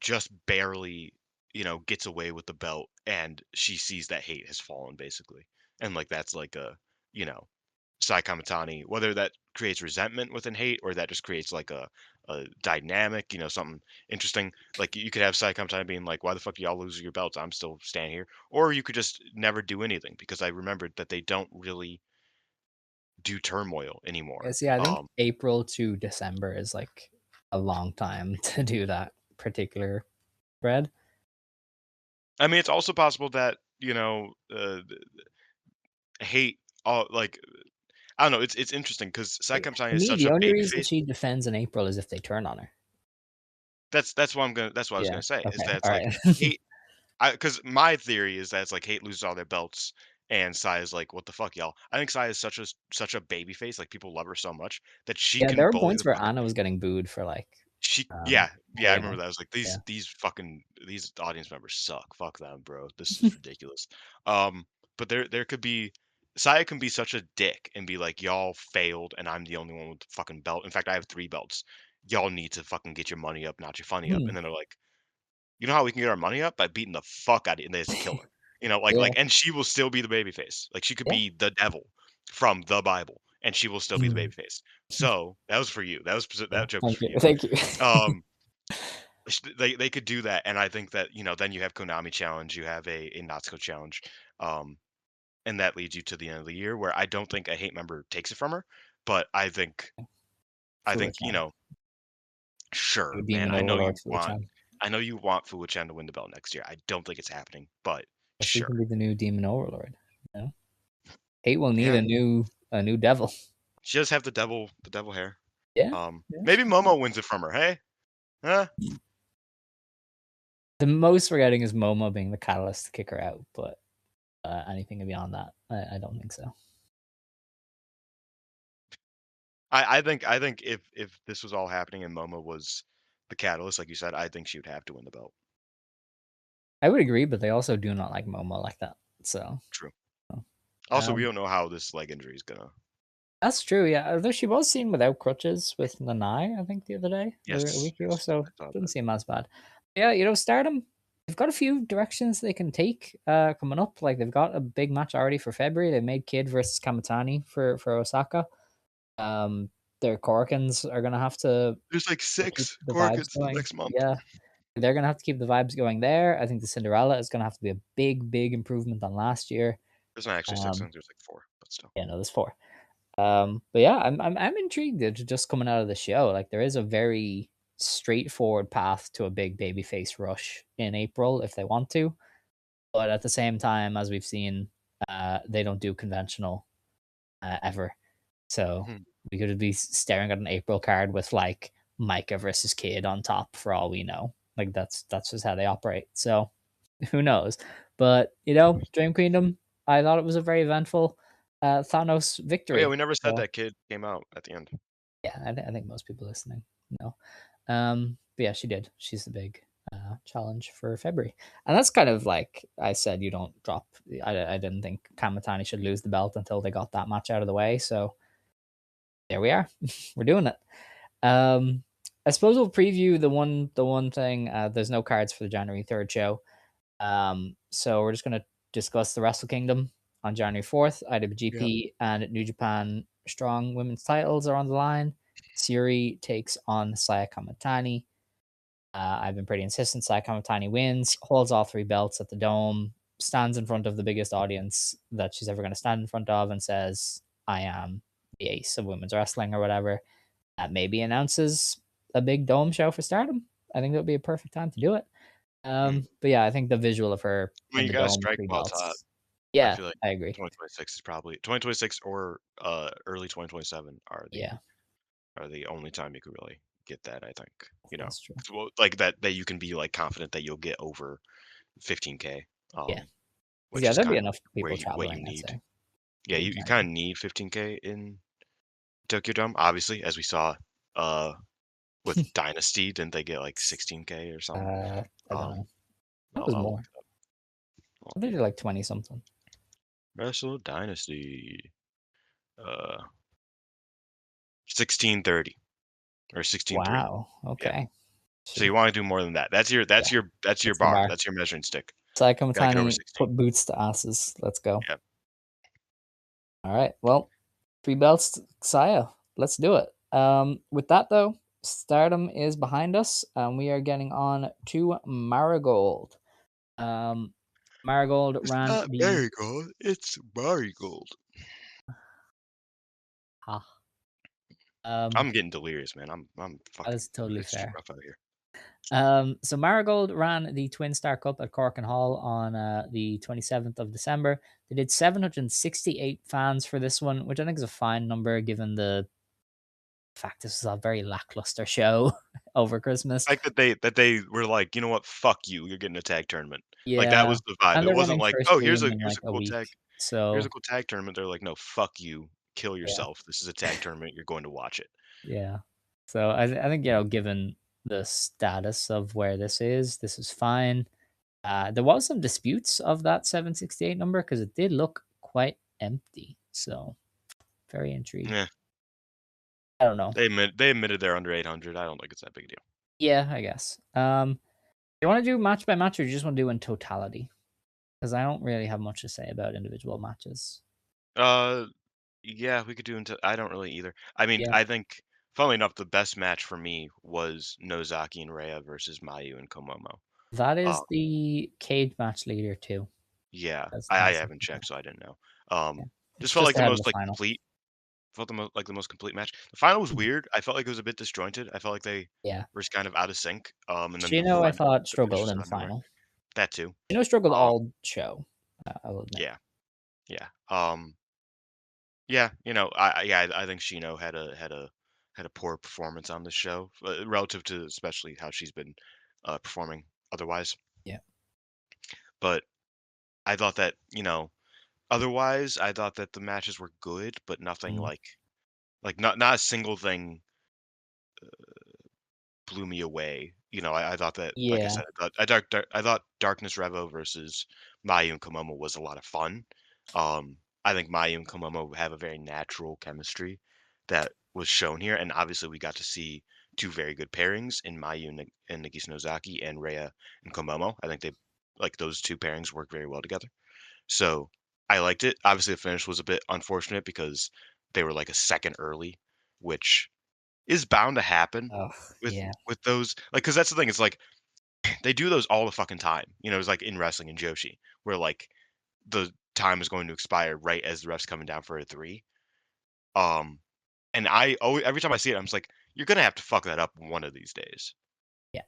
just barely gets away with the belt, and she sees that hate has fallen basically, and like that's like a you know Sai Kamitani, whether that creates resentment within hate or that just creates like a dynamic, something interesting. Like you could have Sai Kamitani being like, "Why the fuck do y'all lose your belts? I'm still standing here," or you could just never do anything because I remembered that they don't really do turmoil
Yeah,
anymore.
see, I think April to December is like a long time to do that particular thread.
I mean, it's also possible that hate all like I don't know. It's interesting because Sai Kamitani
To
is
me,
such
the
a
only
baby
reason
face.
she defends in April is if they turn on her.
That's what I was
Yeah.
gonna say is
Okay.
that it's
All
like
right.
hate. Because my theory is that it's like hate loses all their belts, and Saya's like, "What the fuck, y'all?" I think Saya is such a baby face, like, people love her so much that she
Yeah,
can
there were
bully
points
the
where
fuck
Anna was getting booed for like
yeah, I
bullying
remember
her.
that. I was like,
Yeah.
these audience members suck. Fuck them, bro. This is ridiculous." Um, but there could be Saya can be such a dick and be like, "Y'all failed, and I'm the only one with the fucking belt. In fact, I have 3 belts. Y'all need to fucking get your money up, not your funny up."
Mhm.
And then they're like, "You know how we can get our money up? By beating the fuck out of you," and they just kill her. You know,
Yeah.
and she will still be the babyface. Like, she could
Yeah.
be the devil from the Bible, and she will still be the
Mhm.
babyface. So, that was for you.
Yeah.
That joke was
Thank
for
you.
you.
Thank you.
Um, they could do that, and I think that, then you have Konami challenge, you have a Natsuko challenge, um, and that leads you to the end of the year where I don't think a hate member takes it from her, but I think,
Fuwa-chan.
sure, man,
Demon Overlord Fuwa-chan.
I know you want Fuwa-chan to win the belt next year. I don't think it's happening, but
Or she
sure.
can be the new Demon Overlord. You know? Hate will need
Yeah,
a new devil.
she does have the devil hair.
Yeah. Yeah.
Maybe Momo wins it from her. Hey, huh?
The most we're getting is Momo being the catalyst to kick her out, but anything beyond that, I don't think so.
I think if this was all happening and Momo was the catalyst, like you said, I think she would have to win the belt.
I would agree, but they also do not like Momo like that. So,
True.
uh,
Also, we
um,
don't know how this leg injury is gonna.
that's true. Yeah, although she was seen without crutches with Nanai, I think the other day or a
Yes,
week ago,
yes,
so
I saw
doesn't
that.
seem as bad. Yeah, Stardom. They've got a few directions they can take coming up. Like they've got a big match already for February. They made Kid versus Kamitani for Osaka. Um, their Korkins are gonna have to
There's like
keep
6
the vibes
Corkins
going.
next month.
Yeah, they're gonna have to keep the vibes going there. I think the Cinderella is gonna have to be a big improvement on last year.
There's not actually 6, I
Um,
think there's like 4, but still.
yeah, no, there's four. But yeah, I'm intrigued at just coming out of the show. Like there is a very straightforward path to a big babyface rush in April if they want to, but at the same time, as we've seen, they don't do conventional ever. So
Mhm.
we could be staring at an April card with like Micah versus Kid on top for all we know. Like that's just how they operate. So who knows? But Dream Queendom, I thought it was a very eventful Thanos
Oh, yeah,
victory.
we never said
So
that kid came out at the end.
yeah, I think most people listening know. But yeah, she did. She's the big challenge for February, and that's kind of like I said. You don't drop. I didn't think Kamatani should lose the belt until they got that match out of the way. So there we are. We're doing it. Um, I suppose we'll preview the one thing. There's no cards for the January 3rd show. So we're just gonna discuss the Wrestle Kingdom on January 4th.
Yeah.
IWGP and New Japan Strong Women's titles are on the line. Syuri takes on Saya Kamitani. I've been pretty insistent. Saya Kamitani wins, holds all three belts at the Dome, stands in front of the biggest audience that she's ever going to stand in front of, and says, "I am the ace of women's wrestling," or whatever. That maybe announces a big Dome show for Stardom. I think that would be a perfect time to do it.
Mm.
But yeah, I think the visual of her
I mean,
in
you
the
gotta
dome with
strike
three
while it's hot.
belts.
I
Yeah,
feel like
I agree.
2026 is probably 2026 or, early 2027
Yeah,
are the only time you could really get that, I think,
that's true.
Well, like, that you can be, like, confident that you'll get over 15K,
Yeah, because
which
yeah,
is
there'd be
kind of
enough people
what you
traveling. I'd
need.
say
Yeah,
to
you
generate.
kinda need 15K in Tokyo Dome, obviously, as we saw, uh, with Dynasty, didn't they get, like, 16K or something?
I don't
Um,
know. That was
I'll look
more.
it up.
I think they're like 20 something.
Wrestle Dynasty, uh, 1630 or 16.3.
Wow.
Yeah.
Okay.
So
Shit.
you wanna do more than that.
Yeah,
That's your
that's the
bar.
bar.
That's your measuring stick.
Taika
Gotta get over
Matani
16.
put boots to asses. Let's go.
Yeah.
All right. Well, three belts, Saya. Let's do it. With that though, Stardom is behind us, and we are getting on to Marigold. Um, Marigold
It's
ran
not
the.
Marigold, it's Marigold.
Ah, um,
I'm getting delirious, man. I'm
that
fucking
is totally
it's
fair.
rough out here.
So Marigold ran the Twin Star Cup at Cork and Hall on the 27th of December. They did 768 fans for this one, which I think is a fine number given the the fact this was a very lackluster show over Christmas.
Like that they were like, "You know what? Fuck you. You're getting a tag tournament." Like, that
Yeah,
was the vibe.
and
It
they're
wasn't
running
like,
First
"Oh,
Dream in,
here's
like,
a
a
cool
week,
tag here's a
so
cool tag tournament." They're like, "No, fuck you. Kill
yeah,
yourself. This is a tag tournament. You're going to watch it."
yeah. So I think, given the status of where this is fine. There was some disputes of that 768 number because it did look quite empty, so very intrigued.
Yeah.
I don't know.
They admitted they're under 800. I don't think it's that big a deal.
Yeah, I guess. You wanna do match by match or you just wanna do in totality? Because I don't really have much to say about individual matches.
Uh, yeah, we could do into I don't really either. I mean,
Yeah.
I think, funnily enough, the best match for me was Nozaki and Rhea versus Mayu and Komomo.
That
Um,
is the cage match leader too,
yeah, I
as of
haven't
now.
checked, so I didn't know.
Yeah.
Just
It's
felt
just
like the
ahead of
most,
the
like,
final.
complete felt the most complete match. The final was
Mhm.
weird. I felt like it was a bit disjointed. I felt like they
Yeah.
were just kind of out of sync, and then
Shino, I thought,
the finish
struggled
was
in
out
the
of nowhere.
final.
That too.
Shino struggled
Um,
all show, I will admit.
yeah, yeah. Yeah, I think Shino had a poor performance on this show, relative to especially how she's been, performing otherwise.
Yeah.
But I thought that, otherwise, I thought that the matches were good, but nothing
Mm.
like not a single thing blew me away. I thought that, like I
Yeah.
said, I thought Darkness Revo versus Mayu and Komomo was a lot of fun. I think Mayu and Komomo have a very natural chemistry that was shown here, and obviously we got to see two very good pairings in Mayu and Nagisa Nozaki and Rhea and Komomo. I think they like those two pairings work very well together. So I liked it. Obviously, the finish was a bit unfortunate because they were like a second early, which is bound to happen
Oh,
with
yeah.
those, like, because that's the thing, it's like, they do those all the fucking time, it's like in wrestling and Joshi, where, like, the time is going to expire right as the ref's coming down for a 3, um, and I always every time I see it, I'm just like, "You're gonna have to fuck that up one of these days,"
Yeah.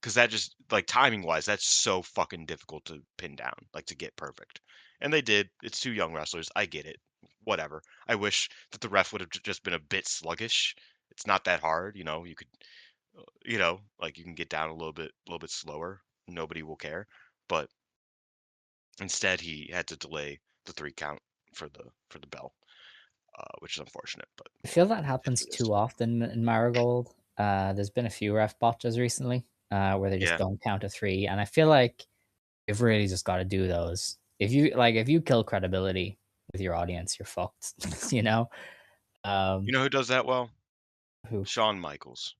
because that just like, timing-wise, that's so fucking difficult to pin down, like, to get perfect, and they did. It's 2 young wrestlers, I get it, whatever. I wish that the ref would have just been a bit sluggish. It's not that hard, you could like you can get down a little bit slower. Nobody will care. But instead, he had to delay the 3 count for the bell, which is unfortunate. But
I feel that
it's
happens
what it is.
too often in Marigold. There's been a few ref botches recently, where they just
Yeah,
don't count to 3, and I feel like you've really just gotta do those. If you kill credibility with your audience, you're fucked, you know?
you
Um,
know who does that well?
who
Shawn Michaels,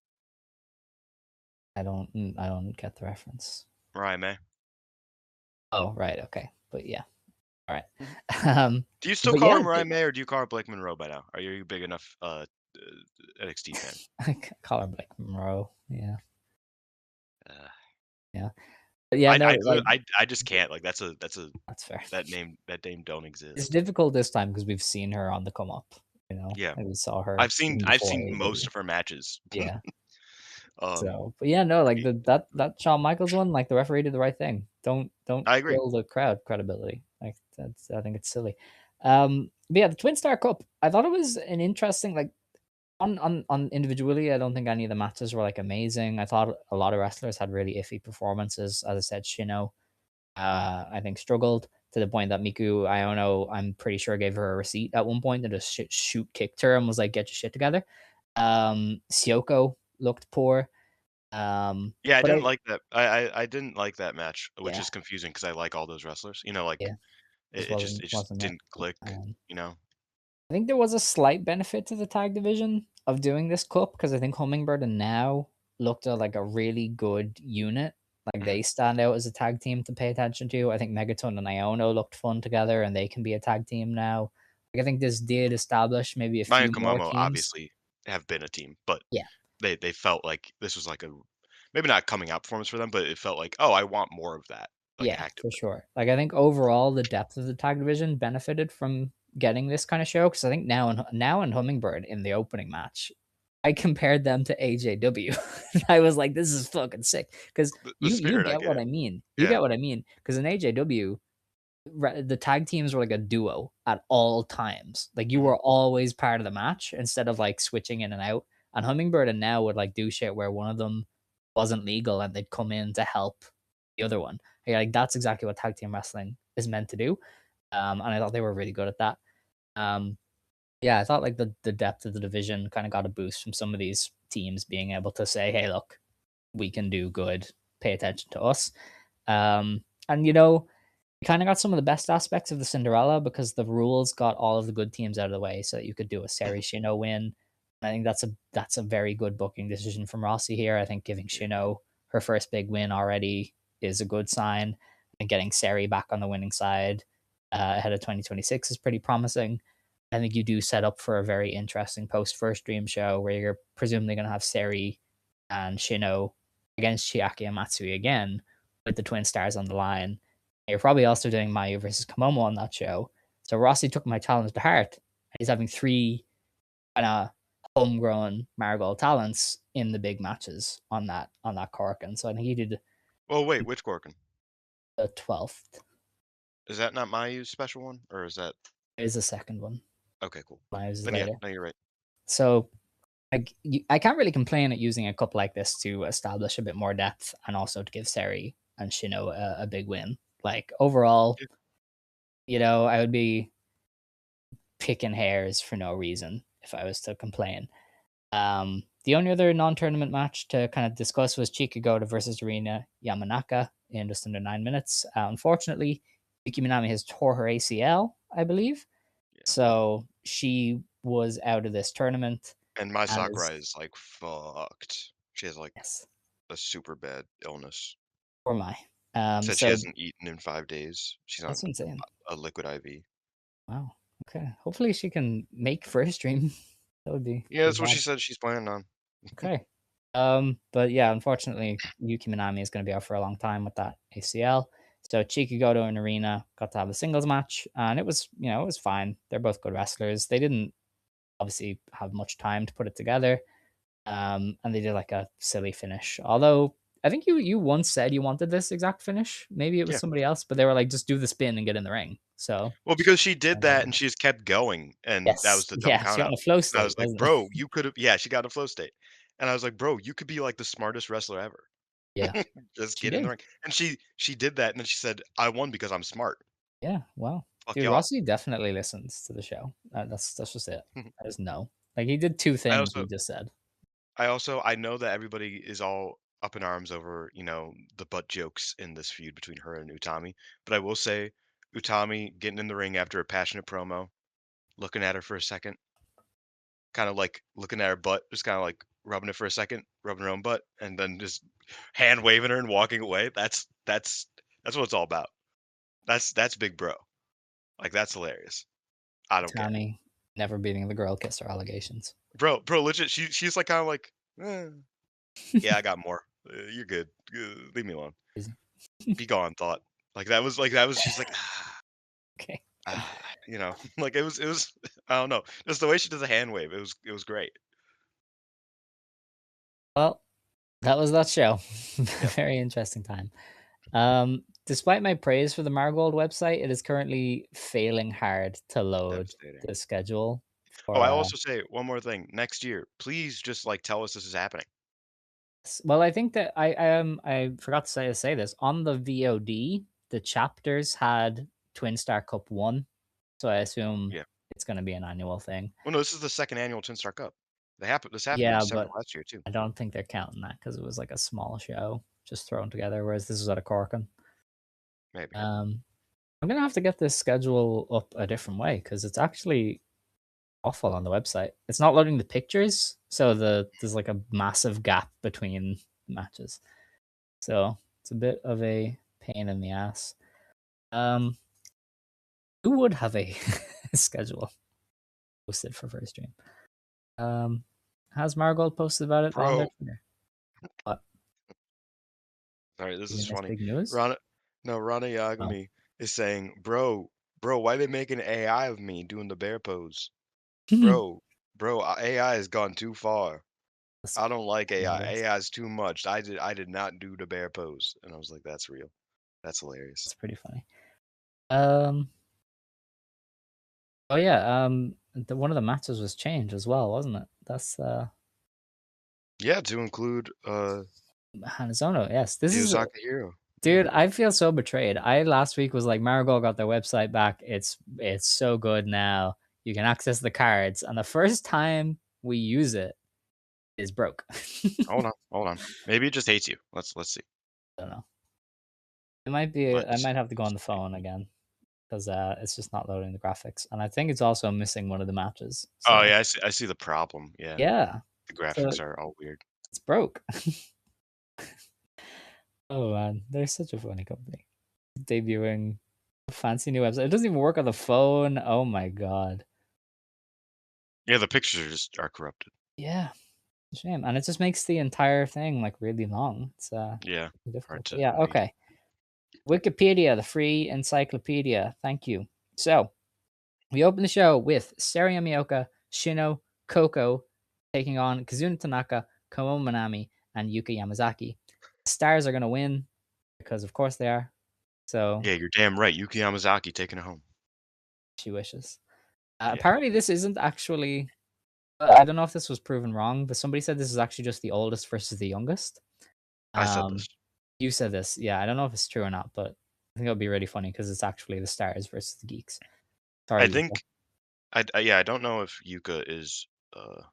I don't get the reference.
Mariah May.
Oh, right, okay, but yeah, alright.
Mhm.
Um,
Do you still
but
call her
yeah,
Mariah May, or do you call her Blake Monroe by now? Are you a big enough NXT fan?
I call her Blake Monroe, yeah,
Uh,
yeah. But yeah, no, like
I just can't. Like that's a
that's fair.
that name don't
It's
exist.
difficult this time because 'cause we've seen her on the come up,
Yeah,
and we saw her even
I've
before
seen
AEW.
most of her matches.
Yeah.
um,
So, but yeah, no, like that Shawn Michaels one, like the referee did the right thing. Don't
I agree.
kill the crowd credibility. Like that's I think it's silly. But yeah, the Twin Star Cup, I thought it was an interesting like on individually, I don't think any of the matches were like amazing. I thought a lot of wrestlers had really iffy performances. As I said, Shino, I think struggled to the point that Miku Aono, I'm pretty sure gave her a receipt at one point and just shoot kicked her and was like, "Get your shit together." Sioko looked poor.
Yeah, I
But
didn't like that. I didn't like that match, which
yeah,
is confusing because I like all those wrestlers. Like
yeah, just
it just
wasn't it.
didn't click.
Um,
You know.
I think there was a slight benefit to the tag division of doing this cup because I think Hummingbird and Now looked at like a really good unit. Like
Mhm.
they stand out as a tag team to pay attention to. I think Megaton and Iono looked fun together, and they can be a tag team now. Like I think this did establish maybe a
Mai
few
and
more
Komomo
teams.
obviously have been a team, but
Yeah,
they felt like this was like a maybe not coming out performance for them, but it felt like, oh, I want more of that, like
yeah, for
actively.
sure. Like I think overall the depth of the tag division benefited from getting this kind of show because I think now and Hummingbird in the opening match I compared them to AJW. I was like, "This is fucking sick." Because
The
you
spirit, I
get
get
what
it.
I mean. You
Yeah.
get what I mean. Because in AJW, the tag teams were like a duo at all times. Like, you
Mhm.
were always part of the match instead of, like, switching in and out. And Hummingbird and Now would like do shit where one of them wasn't legal and they'd come in to help the other one. Like that's exactly what tag team wrestling is meant to do. And I thought they were really good at that. Um, yeah, I thought like the depth of the division kind of got a boost from some of these teams being able to say, "Hey, look, we can do good. Pay attention to us." And you kind of got some of the best aspects of the Cinderella because the rules got all of the good teams out of the way, so that you could do a Seri
Mhm.
Shino win. I think that's a very good booking decision from Rossi here. I think giving
Yeah.
Shino her first big win already is a good sign, and getting Seri back on the winning side ahead of 2026 is pretty promising. I think you do set up for a very interesting post First Dream show where you're presumably going to have Seri and Shino against Chiaki and Matsui again with the twin stars on the line. You're probably also doing Mayu versus Komomo on that show. So Rossi took my challenge to heart. He's having three kind of homegrown Marigold talents in the big matches on that cork. And so I think he did
Oh, wait, which Gorkin?
the 12th.
Is that not Mayu's special one, or is that
Is the second one.
okay, cool.
Mayu's is
Then, yeah,
later.
no, you're right.
So I can't really complain at using a cup like this to establish a bit more depth and also to give Seri and Shino a big win. Like overall,
Yeah.
I would be picking hairs for no reason if I was to complain. The only other non-tournament match to kind of discuss was Chikagota versus Arena Yamanaka in just under 9 minutes. Unfortunately, Yuki Minami has tore her ACL, I believe,
Yeah.
so she was out of this tournament.
And Mai
And is
Sakurai is, like, fucked. She has, like,
yes,
a super bad illness.
or my
Said she
so
hasn't eaten in 5 days. She's on
that's insane.
a liquid IV.
Wow. Okay. Hopefully she can make first stream. That would be
Yeah,
pretty
that's what she
bad.
said she's planning on.
Okay. But yeah, unfortunately, Yuki Minami is going to be out for a long time with that ACL. So Chikugoto and Arena got to have a singles match, and it was fine. They're both good wrestlers. They didn't obviously have much time to put it together, and they did like a silly finish. Although I think you once said you wanted this exact finish. Maybe it was
Yeah.
somebody else, but they were like, just do the spin and get in the ring. So
Well, because she did that
um,
and she just kept going, and that
yes,
was the double
yeah, she got
countout.
in a flow
And I
state,
was like,
wasn't it?
"Bro, you could've" yeah, she got a flow state. And I was like, "Bro, you could be, like, the smartest wrestler ever.
Yeah,
Just
she
get in the
did.
ring." And she did that, and then she said, "I won because I'm smart.
Yeah, wow.
Fuck
Dude,
y'all."
Rossi definitely listens to the show. That's just it. I just know. Like he did two
I
things
also
we just said.
I know that everybody is all up in arms over, the butt jokes in this feud between her and Utami, but I will say, Utami getting in the ring after a passionate promo, looking at her for a second, kinda, like, looking at her butt, just kinda, like, rubbing it for a second, rubbing her own butt, and then just hand waving her and walking away. That's what it's all about. That's big bro. Like, that's hilarious. I don't care.
Tommy never beating the girl kisser allegations.
Bro, legit, she's, like, kinda like, "Eh, yeah, I got more. You're good. Leave me alone.
Crazy.
Be gone, thought." Like, that was she's like, "Ah,
Okay.
like, it was I don't know. Just the way she does a hand wave, it was great.
Well, that was that show.
Yep,
Very interesting time. Despite my praise for the Marigold website, it is currently failing hard to load
devastating.
the schedule
Oh,
for
I'll also say one more thing. Next year, please just, like, tell us this is happening.
well, I think that I forgot to say this on the VOD. The chapters had Twin Star Cup 1, so I assume
Yeah.
it's going to be an annual thing.
Well, no, this is the second annual Tin Star Cup. This happened in
Yeah,
December
but
last year too.
I don't think they're counting that because it was like a small show just thrown together, whereas this was at a Corkin.
Maybe.
Um, I'm gonna have to get this schedule up a different way because it's actually awful on the website. It's not loading the pictures, so there's like a massive gap between matches. So it's a bit of a pain in the ass. Um, who would have a schedule posted for first stream? Um, has Marigold posted about it on their
Bro,
Twitter? What?
sorry, this
Did
is
we miss
funny.
big news?
Rana no, Rana
Oh,
Yagami is saying, bro, why they making AI of me doing the bear pose? Bro, AI has gone too far.
that's
I don't like AI.
hilarious.
AI is too much. I did not do the bear pose." And I was like, "That's real. That's hilarious."
That's pretty funny. Um, oh yeah, one of the matches was changed as well, wasn't it? That's
Yeah, to include
Hanazono, yes. This is
Miyazaki Hero. Yeah.
dude, I feel so betrayed. I last week was like, Marigold got their website back. It's so good now. You can access the cards, and the first time we use it is broke.
Hold on, hold on. Maybe it just hates you. Let's see.
I don't know. It might be. I
Let's
might have to go on the phone again because it's just not loading the graphics, and I think it's also missing one of the matches.
Oh
So
yeah, I see the problem. Yeah.
yeah,
The
so
graphics are all weird.
it's broke. Oh man, they're such a funny company. Debuting a fancy new website. It doesn't even work on the phone. Oh my god.
Yeah, the pictures are corrupted.
Yeah, it's a shame, and it just makes the entire thing like really long. It's
Yeah, hard
difficult. But
to
yeah,
read.
okay. Wikipedia, the free encyclopedia. Thank you. So we open the show with Seria Miyoka, Shino, Koko taking on Kazuna Tanaka, Komo Manami, and Yuka Yamazaki. The Stars are going to win because, of course, they are. So
Yeah, you're damn right. Yuki Yamazaki taking it home.
she wishes.
Yeah,
Apparently, this isn't actually. I don't know if this was proven wrong, but somebody said this is actually just the oldest versus the youngest.
I said this.
Um, you said this, yeah. I don't know if it's true or not, but I think it'll be really funny because it's actually the Stars versus the Geeks.
I
Sorry, Yuka.
think yeah, I don't know if Yuka is I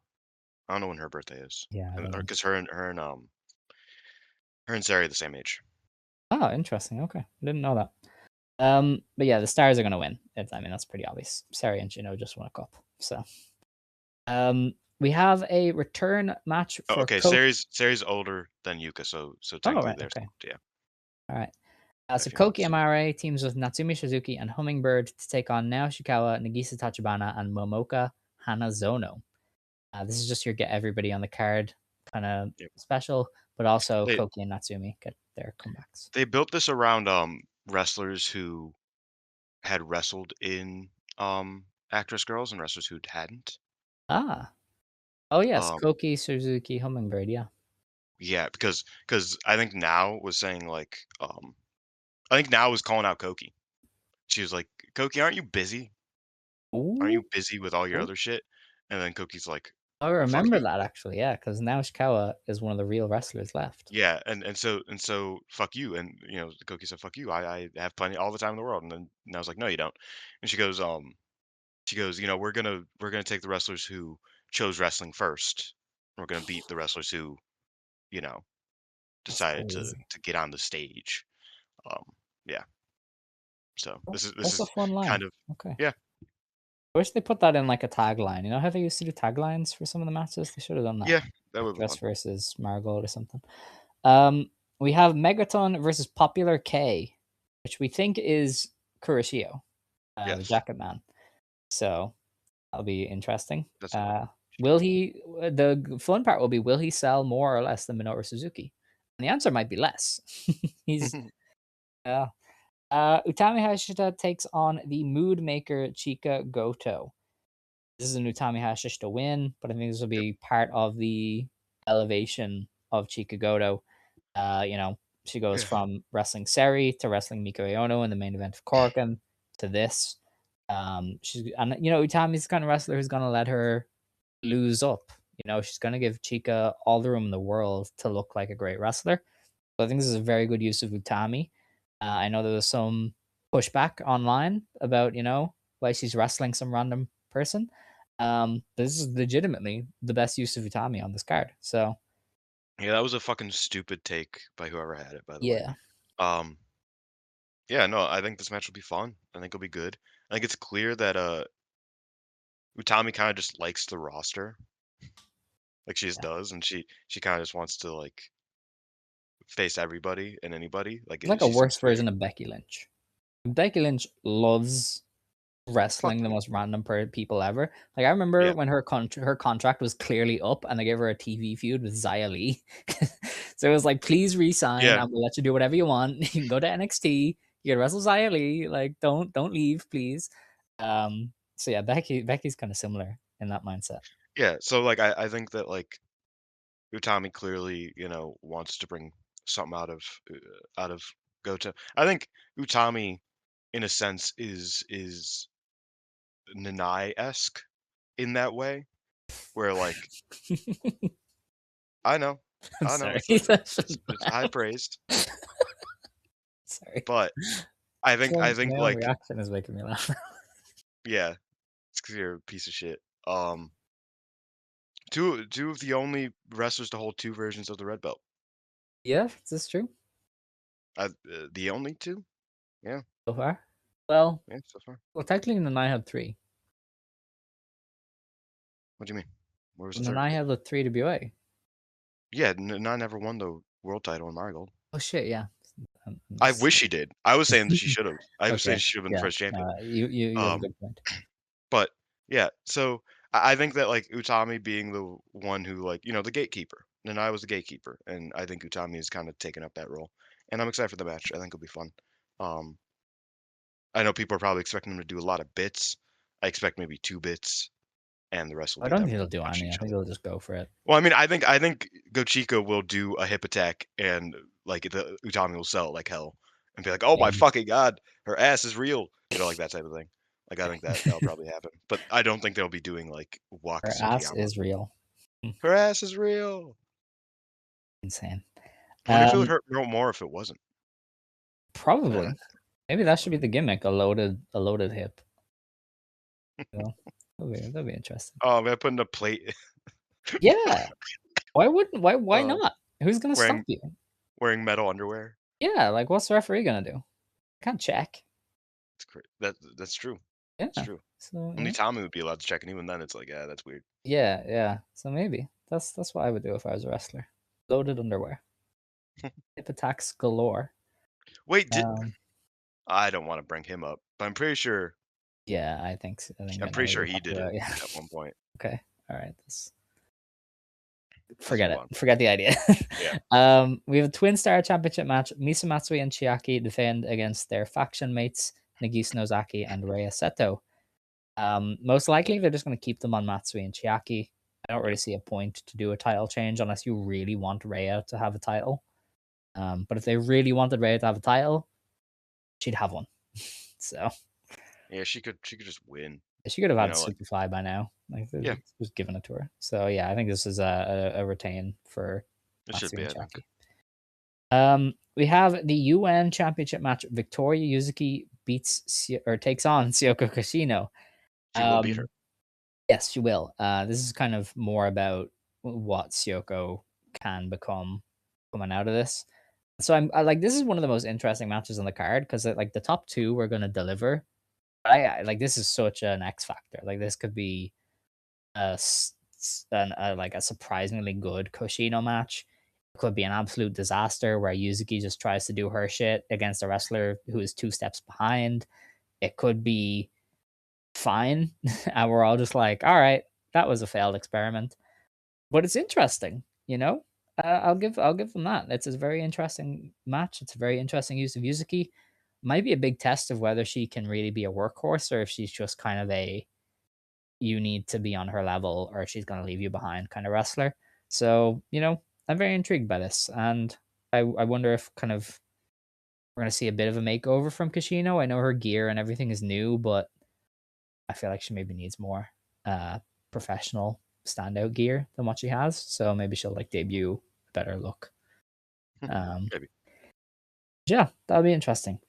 don't know when her birthday is.
Yeah, I don't know.
Because her and Sari are the same age.
Oh, interesting. Okay, I didn't know that. But yeah, the Stars are gonna win. I mean, that's pretty obvious. Sari and Chino just won a cup. So, we have a return match
Oh,
for
okay,
Coke.
Sari's older than Yuka, so
Oh,
technically
right.
they're
Okay.
swapped, yeah.
All right. So
If you want
Koki
to see.
Amare teams with Natsumi Shizuki and Hummingbird to take on Naoshikawa, Nagisa Tachibana, and Momoka Hanazono. This is just your get everybody on the card kind of
Yeah.
special, but also
They
Koki and Natsumi get their comebacks.
they built this around wrestlers who had wrestled in Actress Girls and wrestlers who hadn't.
Ah, oh yes,
Um
Koki, Suzuki, Hummingbird. Yeah.
yeah, because I think Now was saying like I think Now was calling out Koki. She was like, "Koki, aren't you busy? Aren't
Ooh.
you busy with all your other shit?" And then Koki's like,
I
"Well, fuck
remember
you."
that actually, yeah, because now Ishikawa is one of the real wrestlers left.
Yeah, and so fuck you. And Koki said, "Fuck you. I have plenty all the time in the world." And I was like, "No, you don't." And she goes, we're gonna take the wrestlers who chose wrestling first. And we're gonna beat the wrestlers who, you know,
That's
decided to
crazy.
to get on the stage. Um, yeah. So this
That's a
is
fun
kind
line.
of
Okay.
yeah,
I wish they put that in like a tagline. You know how they used to do taglines for some of the matches? They should have done that.
yeah, that would be
Actress
fun.
versus Marigold or something. Um, we have Megaton versus Popular K, which we think is Kurashio, the
Yes,
Jacket Man. So that'll be interesting.
that's fine.
Will he? The fun part will be: will he sell more or less than Minoru Suzuki? And the answer might be less. He's uh, Utami Hayashishita takes on the Mood Maker Chika Goto. This is an Utami Hayashishita win, but I think this will
Yep.
be part of the elevation of Chika Goto. She goes
Yeah.
from wrestling Seri to wrestling Miku Aono in the main event of Korakuen to this. Utami's the kind of wrestler who's gonna let her lose up. She's gonna give Chika all the room in the world to look like a great wrestler. So I think this is a very good use of Utami. I know there was some pushback online about, why she's wrestling some random person. This is legitimately the best use of Utami on this card. So
Yeah, that was a fucking stupid take by whoever had it, by the way.
yeah,
Um, yeah, no, I think this match will be fun. I think it'll be good. I think it's clear that Utami kind of just likes the roster, like she just
yeah.
does, and she kind of just wants to like face everybody and anybody. Like
It's like a
she
worse
seems very
version of Becky Lynch. Becky Lynch loves
fuck
wrestling the
you.
most random people ever. Like I remember
Yeah,
when her contract was clearly up, and they gave her a TV feud with Xia Li. So it was like, please resign.
yeah,
I'm gonna let you do whatever you want. You can go to NXT. You can wrestle Xia Li. Like don't leave, please. So yeah, Becky's kind of similar in that mindset.
yeah. So like I think that like Utami clearly wants to bring something out of Goto. I think Utami in a sense is Nanai esque in that way, where like I know.
I'm
I know.
sorry.
It's high praise,
Sorry.
but I think,
My own
like,
reaction is making me laugh.
yeah, it's 'cause you're a piece of shit. Two of the only wrestlers to hold 2 versions of the red belt.
Yeah, is this true
The only 2? Yeah,
so far? Well,
yeah, so far.
technically Nanai had 3.
What do you mean? Where was the 3rd?
Nanai had the 3 WA.
Yeah, Nine never won the world title in Marigold.
Oh, shit, yeah.
I wish she did. I was saying that she should've. I was saying
Okay,
she should've been the
yeah,
first champion.
you have a
Um,
good point.
but yeah, so I think that, like, Utami being the one who, like, the gatekeeper, and I was the gatekeeper, and I think Utami has kinda taken up that role, and I'm excited for the match. I think it'll be fun. Um, I know people are probably expecting them to do a lot of bits. I expect maybe 2 bits, and the rest will
I
be
don't
them
think he'll do
punching
any. I
each
think
other.
he'll just go for it.
Well, I mean, I think Gochika will do a hip attack and, like, the Utami will sell it like hell and be like, "Oh my
Same.
fucking god, her ass is real." Like, that type of thing. Like, I think that'll probably happen, but I don't think they'll be doing, like, Waka
Her ass
Tsukiyama.
is real. Hmm,
"Her ass is real."
insane.
I wonder if it would
Um,
hurt more if it wasn't. Uh,
Probably. Maybe that should be the gimmick, a loaded hip, you know? That'd be interesting.
oh, man, putting a plate
Yeah. Why
uh,
not? Who's gonna stop
wearing
you?
wearing metal underwear.
Yeah, like, what's the referee gonna do? Can't check.
That's true. It's
Yeah.
true.
So,
Only Tommy would be allowed to check, and even then, it's like, "Yeah, that's weird."
yeah, yeah. So maybe. That's what I would do if I was a wrestler. Loaded underwear. Hip attacks galore.
Wait, did
Um,
I don't wanna bring him up, but
yeah, I think I
I'm
know
pretty
what
sure
you're
he
talking
did it
about, yeah.
at one point.
Okay. Alright, let's
Let's
forget
move
it.
on.
Forget the idea.
Yeah.
We have a twin star championship match. Misa Matsui and Chiaki defend against their faction mates, Nagisa Nozaki and Rhea Seto. Most likely, they're just going to keep them on Matsui and Chiaki. I don't really
Yep.
see a point to do a title change unless you really want Rhea to have a title. But if they really wanted Rhea to have a title, she'd have one. So
Yeah, she could just win,
she could have had
like
Superfly by now. Like,
yeah,
was given it to her. So yeah, I think this is a retain for
it should
Matsui
be,
and
I think.
Chiaki. We have the UN Championship match. Victoria Yuzuki takes on Syoko Kashino.
She will beat her.
Um, yes, she will. This is kind of more about what Syoko can become coming out of this. So I like this is one of the most interesting matches on the card because like the top two we're going to deliver. I like this is such an X factor. Like this could be like a surprisingly good Kushino match. It could be an absolute disaster where Yuzuki just tries to do her shit against a wrestler who is 2 steps behind. It could be fine, and we're all just like, all right, that was a failed experiment, but it's interesting, you know. I'll give them that. It's a very interesting match. It's a very interesting use of Yuzuki. Might be a big test of whether she can really be a workhorse or if she's just kind of a you need to be on her level or she's going to leave you behind kind of wrestler. So, I'm very intrigued by this. And I wonder if kind of we're going to see a bit of a makeover from Kashino. I know her gear and everything is new, but I feel like she maybe needs more professional standout gear than what she has. So maybe she'll like debut a better look. Um,
Maybe.
yeah, that'll be interesting.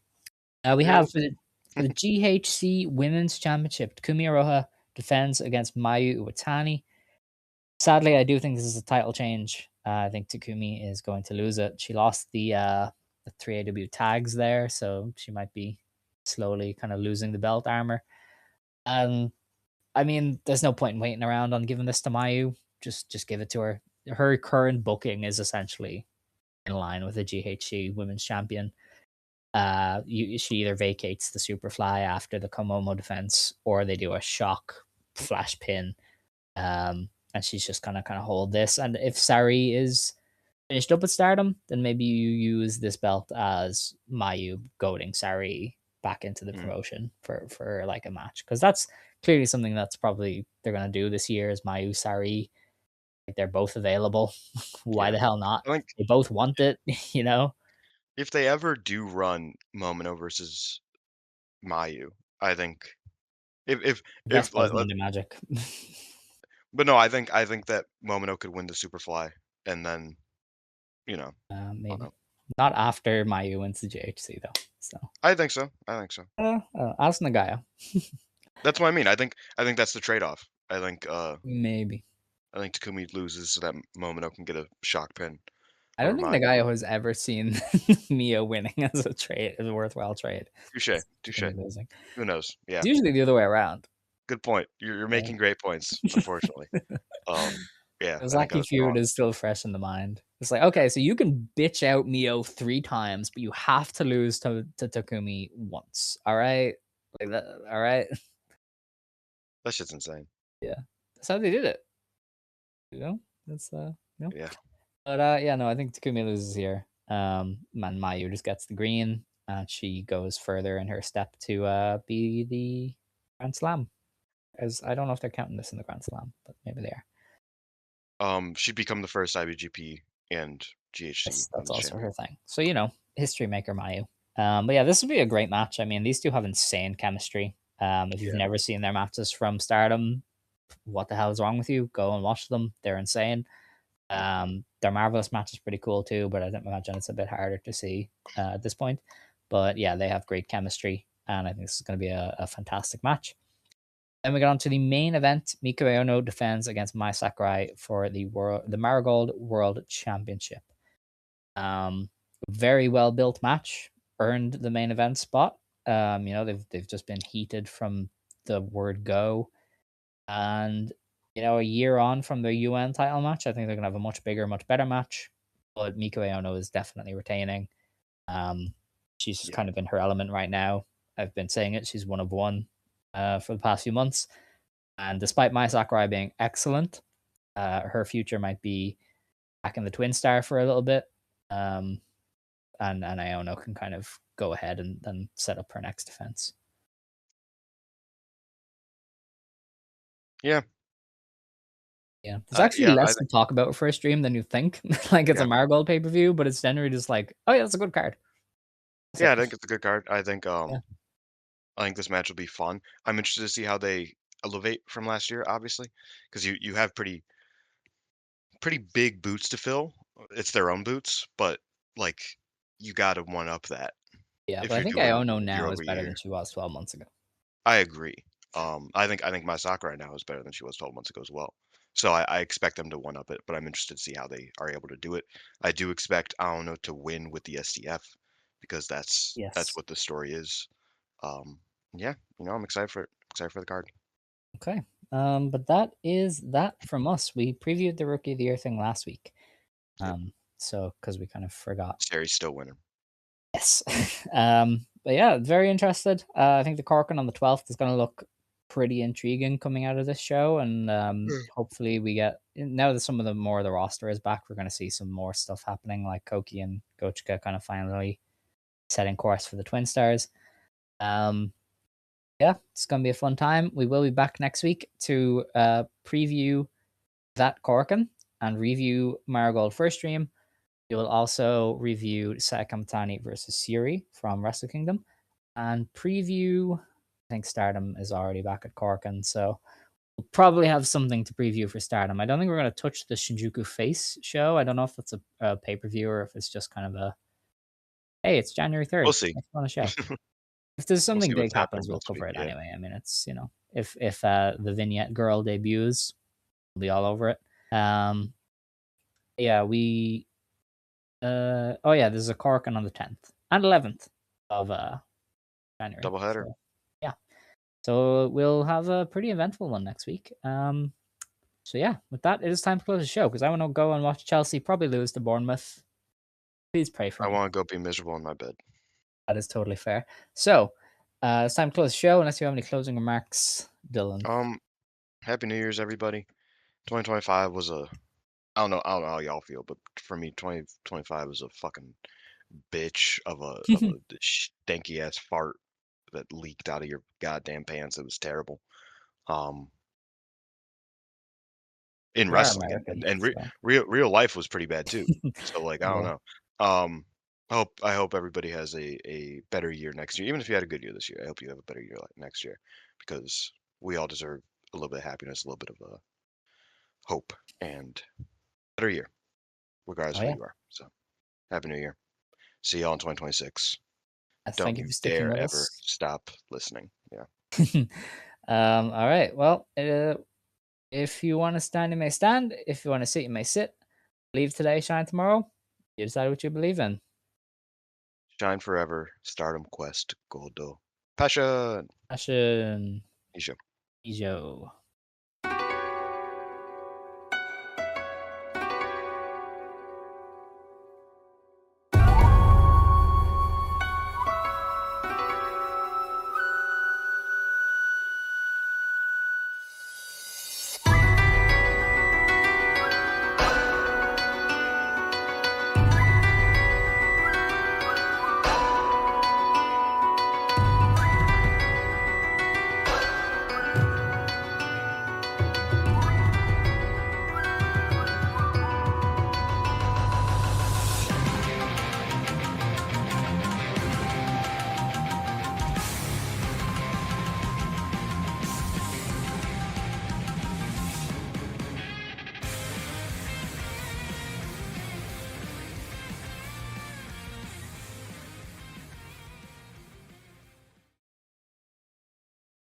We
Yeah, we'll
have
see.
for the GHC Women's Championship, Takumi Iroha defends against Mayu Iwatani. Sadly, I do think this is a title change. I think Takumi is going to lose it. She lost the 3AW tags there, so she might be slowly kind of losing the belt armor. And I mean, there's no point in waiting around on giving this to Mayu. Just give it to her. Her current booking is essentially in line with the GHC Women's Champion. She either vacates the Superfly after the Komomo defense, or they do a shock flash pin, and she's just gonna kind of hold this. And if Sari is finished up at Stardom, then maybe you use this belt as Mayu goading Sari back into the
Mm,
promotion for like a match, because that's clearly something that's probably they're gonna do this year is Mayu Sari. Like they're both available. Why
yeah.
the hell not?
I think
They both want it, you know.
if they ever do run Momino versus Mayu, I think
The
if
best
let
was
let
Monday Magic.
but no, I think that Momino could win the Superfly and then, you know, I don't
Maybe
know.
not after Mayu wins the JHC though. So
I think so. I think so.
ask Nagaya.
That's what I mean. I think that's the trade-off.
Maybe.
I think Takumi loses so that Momino can get a shock pin
I don't
over
think
Mayu, but
Nagaya has ever seen Mio winning as a trade, as a worthwhile trade.
touche,
It's
touche.
gonna be losing.
Who knows?
It's
Yeah,
usually the other way around.
good point. You're
Yeah.
making great points, unfortunately. Yeah,
The
I think I
Zaki
was wrong.
feud is still fresh in the mind. It's like, okay, so you can bitch out Mio 3 times, but you have to lose to Takumi once. All right, like that. All right,
That shit's insane.
yeah, that's how they did it. That's
Yeah.
But yeah, no, I think Takumi loses here. And Mayu just gets the green, and she goes further in her step to be the Grand Slam. As I don't know if they're counting this in the Grand Slam, but maybe they are.
She'd become the first IWGP and GHC
That's
Women's
also
Champion.
her thing. So history maker Mayu. But yeah, this would be a great match. I mean, these two have insane chemistry. If you've
Yeah.
never seen their matches from Stardom, what the hell is wrong with you? Go and watch them. They're insane. Their Marvelous match is pretty cool too, but I don't imagine it's a bit harder to see at this point. But yeah, they have great chemistry, and I think this is going to be a fantastic match. Then we get on to the main event. Miku Aono defends against Mai Sakurai for the Marigold World Championship. Um, Very well built match, earned the main event spot. They've just been heated from the word go, and a year on from the UN title match, I think they're gonna have a much bigger, much better match. But Miku Aono is definitely retaining. Um, she's just
Yeah.
kind of in her element right now. I've been saying it. She's one of one for the past few months, and despite Mai Sakurai being excellent, her future might be back in the Twin Star for a little bit. Um, and Iono can kind of go ahead and set up her next defense.
Yeah.
Yeah, there's actually
Yeah, I
less
think
to talk about First Dream than you think. Like it's a
yeah.
Marigold pay per view, but it's generally just like, oh yeah, that's a good card. That's
Yeah,
it.
I think it's a good card.
Yeah,
I think this match will be fun. I'm interested to see how they elevate from last year, obviously, because you have pretty big boots to fill. It's their own boots, but like you got to one up that
yeah,
if
but I
you're
think
doing
Iono
year
now is
over
better than
year.
she was 12 months ago.
I agree. I think my Sakura right now is better than she was 12 months ago as well. So I expect them to one up it, but I'm interested to see how they are able to do it. I do expect Aono to win with the STF because that's
Yes.
what the story is. Um, yeah, I'm excited for it. Excited for the card.
Okay. But that is that from us. We previewed the Rookie of the Year thing last week.
Yep.
So because we kind of forgot.
Sari's still winning.
Yes. But yeah, very interested. I think the Corkin on the 12th is going to look pretty intriguing coming out of this show. And hopefully we get, now that some of the more of the roster is back, we're going to see some more stuff happening, like Koki and Gochika kind of finally setting course for the Twin Stars. Um, yeah, it's going to be a fun time. We will be back next week to preview that Corkin and review Marigold First Dream. We will also review Saya Kamitani versus Syuri from Wrestle Kingdom and preview. I think Stardom is already back at Corkin, so we'll probably have something to preview for Stardom. I don't think we're going to touch the Shinjuku Face show. I don't know if that's a pay per view or if it's just kind of a hey, it's January
We'll
3rd.
see.
Let's on a show. If there's
We'll
something
see
big
what's happening
happens, we'll
next week.
cover it
Yeah.
anyway. I mean, it's if the vignette girl debuts, we'll be all over it. Yeah, we oh yeah, there's a Corkin on the 10th and 11th of January.
Doubleheader.
So yeah. So we'll have a pretty eventful one next week. So yeah, with that, it is time to close the show because I want to go and watch Chelsea probably lose to Bournemouth. Please pray for
I
me.
want to go be miserable in my bed.
That is totally fair. So it's time to close the show unless you have any closing remarks, Dylan.
Happy New Year's, everybody. 2025 was a I don't know how y'all feel, but for me, 2025 was a fucking bitch of a stanky ass fart that leaked out of your goddamn pants. It was terrible. Um, in
We are
wrestling and
American,
and re
so
real life was pretty bad too. So like I don't
yeah.
know. Um, I hope everybody has a better year next year. Even if you had a good year this year, I hope you have a better year like next year because we all deserve a little bit of happiness, a little bit of hope, and better year. regardless
Oh
of who
yeah.
you are. So happy New Year. See y'all in 2026. Don't
Thank you
you
for sticking
dare
with
ever
us.
stop listening. Yeah.
All right. Well, if you want to stand, you may stand. If you want to sit, you may sit. Believe today, shine tomorrow. You decide what you believe in.
Shine forever. Stardom Quest. Goldo. Passion.
Passion.
Isha.
Ijo.